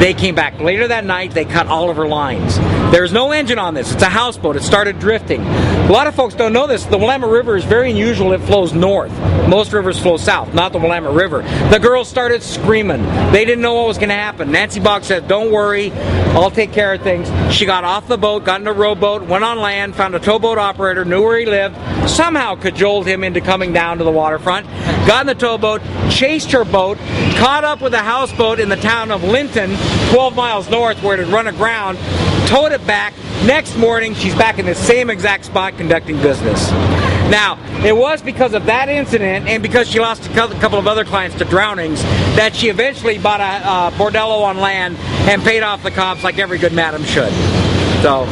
They came back later that night. They cut all of her lines. There's no engine on this. It's a houseboat. It started drifting. A lot of folks don't know this. The Willamette River is very unusual. It flows north. Most rivers flow south, not the Willamette River. The girls started screaming. They didn't know what was going to happen. Nancy Boggs said, don't worry, I'll take care of things. She got off the boat, got in a rowboat, went on land, found a towboat operator, knew where he lived, somehow cajoled him into coming down to the waterfront, got in the towboat, chased her boat, caught up with a houseboat in the town of Linton, 12 miles north, where it had run aground, towed it back. Next morning, she's back in the same exact spot conducting business. Now, it was because of that incident and because she lost a couple of other clients to drownings that she eventually bought a bordello on land and paid off the cops like every good madam should. So,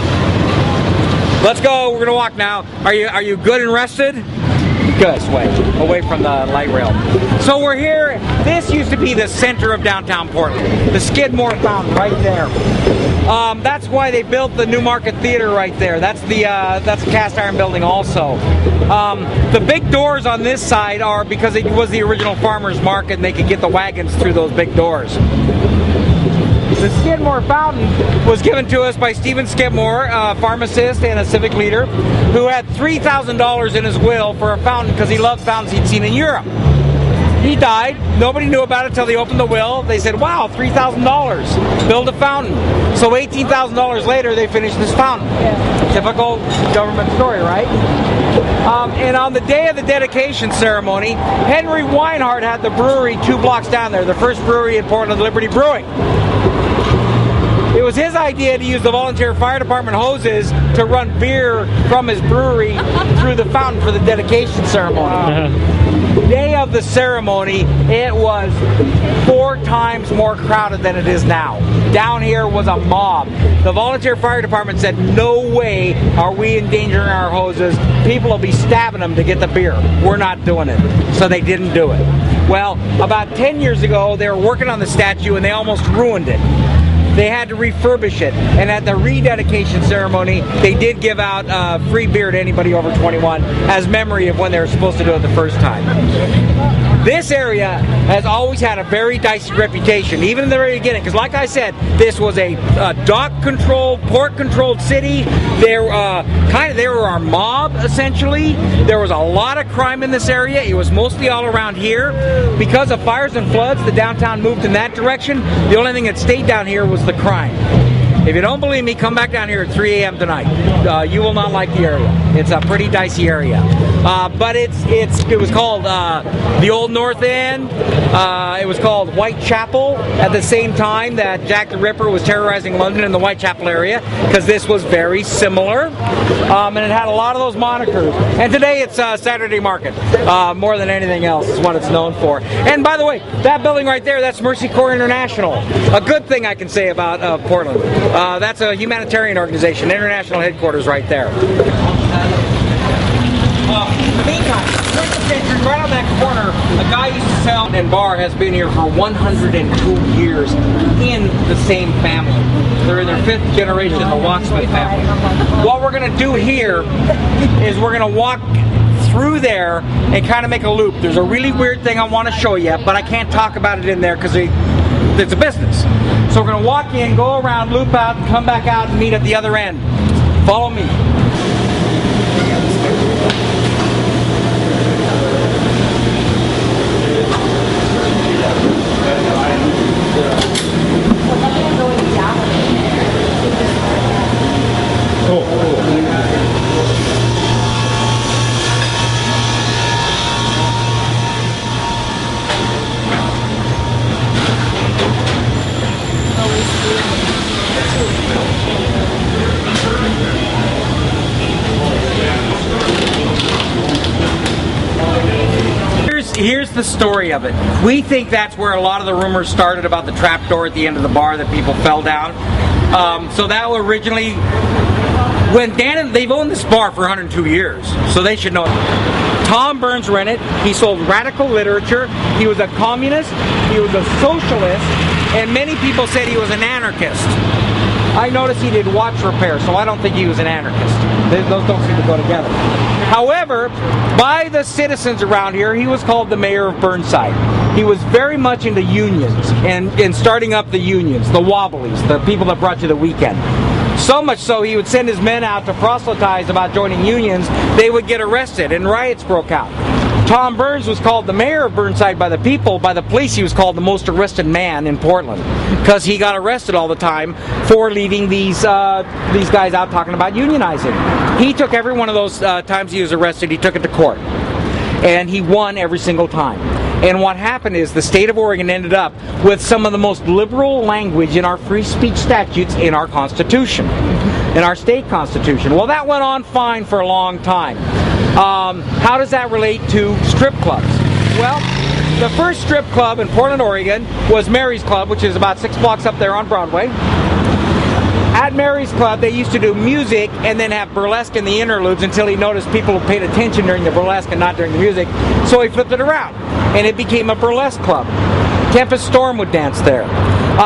let's go. We're going to walk now. Are you good and rested? Good. This way, away from the light rail. So we're here. This used to be the center of downtown Portland. The Skidmore Fountain right there. That's why they built the Newmarket Theater right there. That's the cast iron building also. The big doors on this side are because it was the original farmers market and they could get the wagons through those big doors. The Skidmore Fountain was given to us by Stephen Skidmore, a pharmacist and a civic leader, who had $3,000 in his will for a fountain because he loved fountains he'd seen in Europe. He died. Nobody knew about it until they opened the will. They said, wow, $3,000. Build a fountain. So $18,000 later, they finished this fountain. Yeah. Typical government story, right? And on the day of the dedication ceremony, Henry Weinhardt had the brewery 2 blocks down there, the first brewery in Portland, Liberty Brewing. was his idea to use the volunteer fire department hoses to run beer from his brewery through the fountain for the dedication ceremony. Day of the ceremony, it was 4 times more crowded than it is now. Down here was a mob. The volunteer fire department said, no way are we endangering our hoses. People will be stabbing them to get the beer. We're not doing it. So they didn't do it. Well, about 10 years ago, they were working on the statue and they almost ruined it. They had to refurbish it, and at the rededication ceremony, they did give out free beer to anybody over 21 as memory of when they were supposed to do it the first time. This area has always had a very dicey reputation, even in the very beginning, because like I said, this was a dock-controlled, port-controlled city. They were our mob, essentially. There was a lot of crime in this area. It was mostly all around here. Because of fires and floods, the downtown moved in that direction. The only thing that stayed down here was the crime. If you don't believe me, come back down here at 3 a.m. tonight. You will not like the area. It's a pretty dicey area. But it was called the Old North End. It was called Whitechapel at the same time that Jack the Ripper was terrorizing London in the Whitechapel area, because this was very similar. And it had a lot of those monikers. And today it's Saturday Market. More than anything else is what it's known for. And by the way, that building right there, that's Mercy Corps International. A good thing I can say about Portland. That's a humanitarian organization, international headquarters right there. In the meantime, here's the picture right on that corner. A guy used to sell and bar has been here for 102 years in the same family. They're in their 5th generation, the Walksmith family. What we're going to do here is we're going to walk through there and kind of make a loop. There's a really weird thing I want to show you, but I can't talk about it in there because it's a business. So we're going to walk in, go around, loop out, and come back out and meet at the other end. Follow me. Here's the story of it. We think that's where a lot of the rumors started about the trapdoor at the end of the bar that people fell down. So that originally, they've owned this bar for 102 years, so they should know. Tom Burns ran it. He sold radical literature. He was a communist. He was a socialist, and many people said he was an anarchist. I noticed he did watch repair, so I don't think he was an anarchist. Those don't seem to go together. However, by the citizens around here, he was called the mayor of Burnside. He was very much into unions and starting up the unions, the wobblies, the people that brought you the weekend. So much so, he would send his men out to proselytize about joining unions. They would get arrested, and riots broke out. Tom Burns was called the mayor of Burnside by the people. By the police, he was called the most arrested man in Portland, because he got arrested all the time for leaving these guys out talking about unionizing. He took every one of those times he was arrested, he took it to court. And he won every single time. And what happened is the state of Oregon ended up with some of the most liberal language in our free speech statutes in our Constitution, in our state Constitution. Well, that went on fine for a long time. How does that relate to strip clubs? Well, the first strip club in Portland, Oregon was Mary's Club, which is about 6 blocks up there on Broadway. At Mary's Club, they used to do music and then have burlesque in the interludes until he noticed people paid attention during the burlesque and not during the music. So he flipped it around, and it became a burlesque club. Tempest Storm would dance there.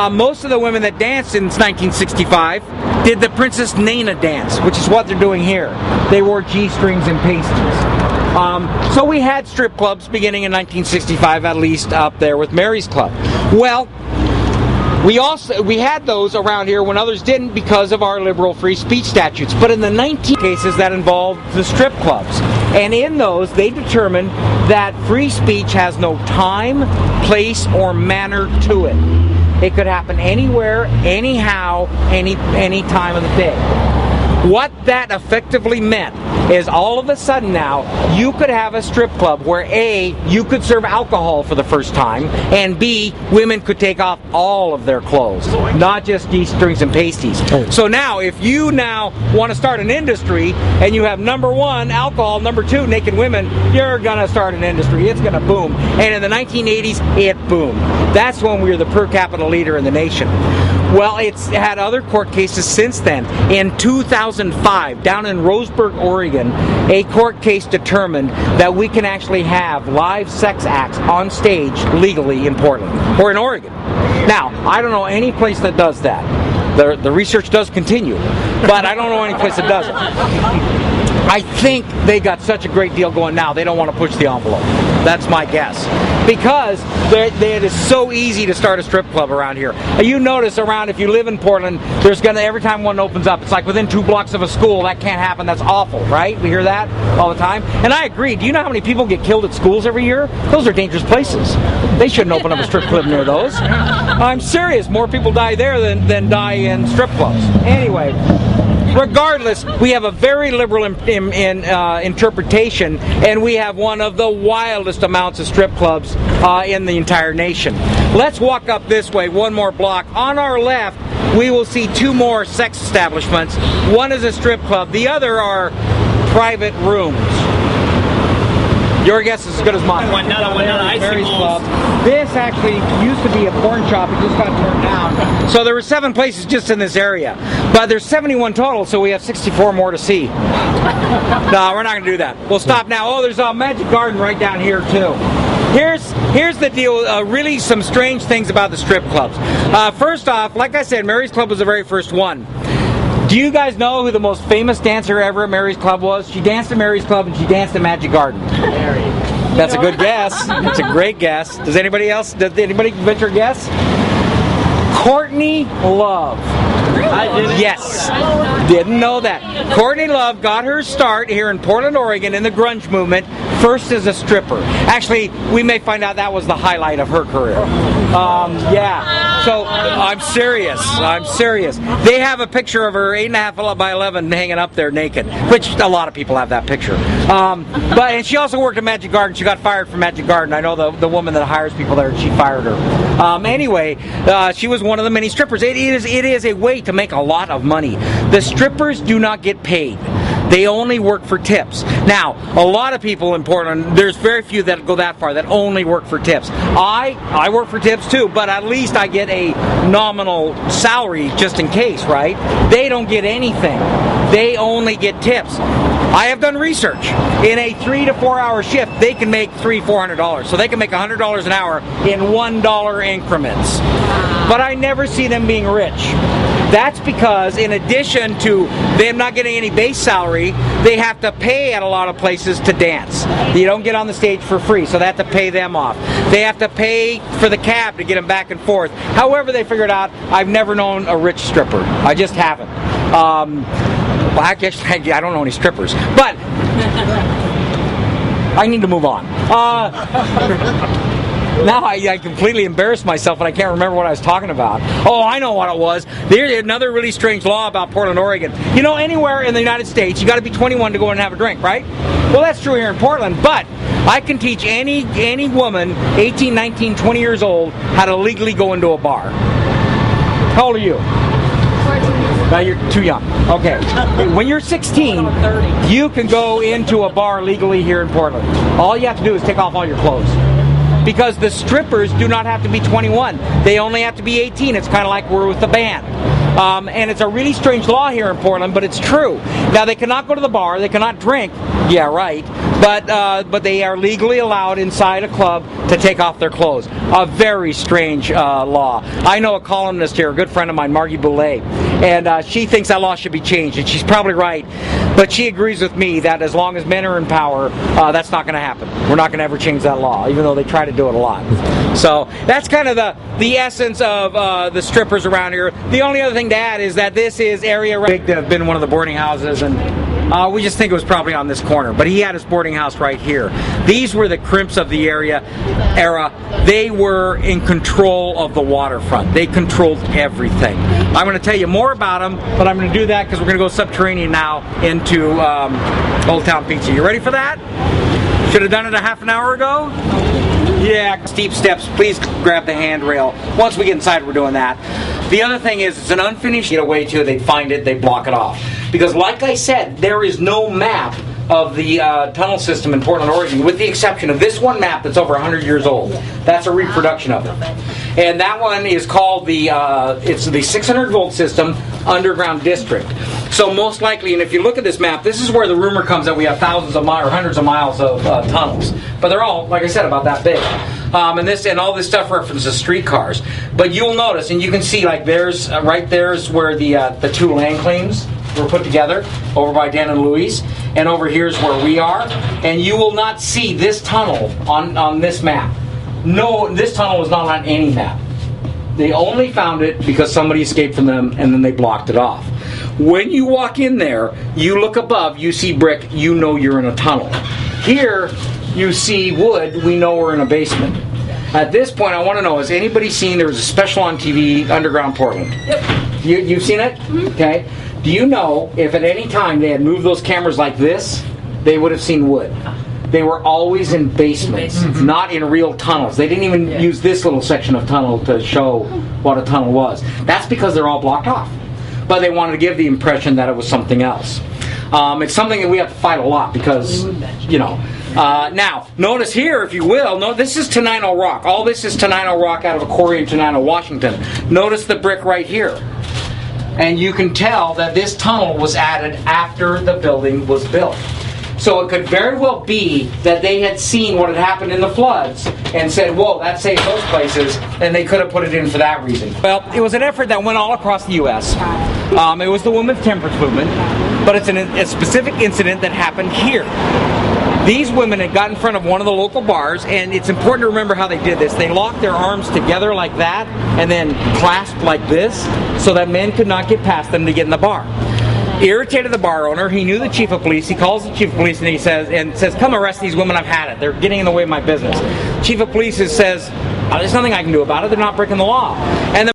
Most of the women that danced in 1965 did the Princess Nana dance, which is what they're doing here. They wore G-strings and pasties. So we had strip clubs beginning in 1965, at least up there with Mary's Club. Well, we had those around here when others didn't because of our liberal free speech statutes. But in the 19 cases that involved the strip clubs, and in those they determined that free speech has no time, place, or manner to it. It could happen anywhere, anyhow, any time of the day. What that effectively meant is all of a sudden now you could have a strip club where A, you could serve alcohol for the first time, and B, women could take off all of their clothes, not just yeast drinks and pasties. So now if you now want to start an industry and you have number one alcohol, number two naked women, you're gonna start an industry. It's gonna boom. And in the 1980s it boomed. That's when we were the per capita leader in the nation. Well, it's had other court cases since then. In 2005, down in Roseburg, Oregon, a court case determined that we can actually have live sex acts on stage legally in Portland, or in Oregon. Now, I don't know any place that does that. The research does continue, but I don't know any place that does it. I think they got such a great deal going now, they don't want to push the envelope. That's my guess. Because it is so easy to start a strip club around here. You notice around, if you live in Portland, there's gonna, every time one opens up, it's like within 2 blocks of a school. That can't happen. That's awful, right? We hear that all the time. And I agree. Do you know how many people get killed at schools every year? Those are dangerous places. They shouldn't open up a strip club near those. I'm serious. More people die there than die in strip clubs. Anyway, regardless, we have a very liberal interpretation, and we have one of the wildest amounts of strip clubs in the entire nation. Let's walk up this way, one more block. On our left, we will see 2 more sex establishments. One is a strip club. The other are private rooms. Your guess is as good as mine. Mary's Club. This actually used to be a porn shop. It just got torn down. So there were 7 places just in this area. But there's 71 total, so we have 64 more to see. No, we're not going to do that. We'll stop now. Oh, there's a Magic Garden right down here, too. Here's the deal, really some strange things about the strip clubs. First off, like I said, Mary's Club was the very first one. Do you guys know who the most famous dancer ever at Mary's Club was? She danced at Mary's Club and she danced at Magic Garden. Mary. That's a good guess. It's a great guess. Does anybody venture a guess? Courtney Love. I didn't. Yes. Didn't know that. Courtney Love got her start here in Portland, Oregon in the grunge movement, first as a stripper. Actually, we may find out that was the highlight of her career. Yeah. So, I'm serious. They have a picture of her 8.5 by 11 hanging up there naked, which a lot of people have that picture. And she also worked at Magic Garden. She got fired from Magic Garden. I know the woman that hires people there, she fired her. Anyway, she was one of the many strippers. It is a way to make a lot of money. The strippers do not get paid. They only work for tips. Now, a lot of people in Portland, there's very few that go that far, that only work for tips. I work for tips too, but at least I get a nominal salary just in case, right? They don't get anything. They only get tips. I have done research. In a 3 to 4 hour shift, they can make $300-400. So they can make $100 an hour in $1 increments. But I never see them being rich. That's because in addition to them not getting any base salary, they have to pay at a lot of places to dance. You don't get on the stage for free, so they have to pay them off. They have to pay for the cab to get them back and forth. However they figured out, I've never known a rich stripper. I just haven't. Well, actually, I don't know any strippers. But I need to move on. Now I completely embarrassed myself and I can't remember what I was talking about. Oh, I know what it was. There's another really strange law about Portland, Oregon. You know, anywhere in the United States, you got to be 21 to go in and have a drink, right? Well, that's true here in Portland, but I can teach any woman, 18, 19, 20 years old, how to legally go into a bar. How old are you? No, you're too young. Okay. When you're 16, you can go into a bar legally here in Portland. All you have to do is take off all your clothes. Because the strippers do not have to be 21. They only have to be 18. It's kind of like we're with the band. And it's a really strange law here in Portland, but it's true. Now, they cannot go to the bar. They cannot drink. Yeah, right. But they are legally allowed inside a club to take off their clothes. A very strange law. I know a columnist here, a good friend of mine, Margie Boulay, and she thinks that law should be changed, and she's probably right. But she agrees with me that as long as men are in power, that's not going to happen. We're not going to ever change that law, even though they try to do it a lot. So that's kind of the essence of the strippers around here. The only other thing to add is that this is area big to have been one of the boarding houses, and We just think it was probably on this corner. But he had his boarding house right here. These were the crimps of the era. They were in control of the waterfront. They controlled everything. I'm going to tell you more about them, but I'm going to do that because we're going to go subterranean now into Old Town Pizza. You ready for that? Should have done it a half an hour ago? Yeah, steep steps. Please grab the handrail. Once we get inside, we're doing that. The other thing is, it's an unfinished getaway too. They find it, they block it off. Because like I said, there is no map of the tunnel system in Portland, Oregon, with the exception of this one map that's over 100 years old. That's a reproduction of it. And that one is called it's the 600 volt system underground district. So most likely, and if you look at this map, this is where the rumor comes that we have thousands of miles or hundreds of miles of tunnels. But they're all, like I said, about that big. And all this stuff references streetcars. But you'll notice, and you can see, like there's right there's where the two land claims were put together over by Dan and Louise, and over here's where we are. And you will not see this tunnel on this map. No, this tunnel is not on any map. They only found it because somebody escaped from them, and then they blocked it off. When you walk in there, you look above, you see brick, you know you're in a tunnel. Here, you see wood, we know we're in a basement. At this point, I want to know, has anybody seen, there was a special on TV, Underground Portland? Yep. You've seen it? Mm-hmm. Okay. Do you know if at any time they had moved those cameras like this, they would have seen wood? They were always in basements, not in real tunnels. They didn't even use this little section of tunnel to show what a tunnel was. That's because they're all blocked off. But they wanted to give the impression that it was something else. It's something that we have to fight a lot because, you know. Now, notice here, if you will, this is Tenino rock. All this is Tenino rock out of a quarry in Tenino, Washington. Notice the brick right here. And you can tell that this tunnel was added after the building was built. So it could very well be that they had seen what had happened in the floods and said, whoa, that saves those places, and they could have put it in for that reason. Well, it was an effort that went all across the U.S. It was the women's temperance movement, but it's a specific incident that happened here. These women had got in front of one of the local bars, and it's important to remember how they did this. They locked their arms together like that, and then clasped like this, so that men could not get past them to get in the bar. Irritated the bar owner. He knew the chief of police. He calls the chief of police and he says, come arrest these women. I've had it. They're getting in the way of my business. Chief of police says, there's nothing I can do about it. They're not breaking the law. And the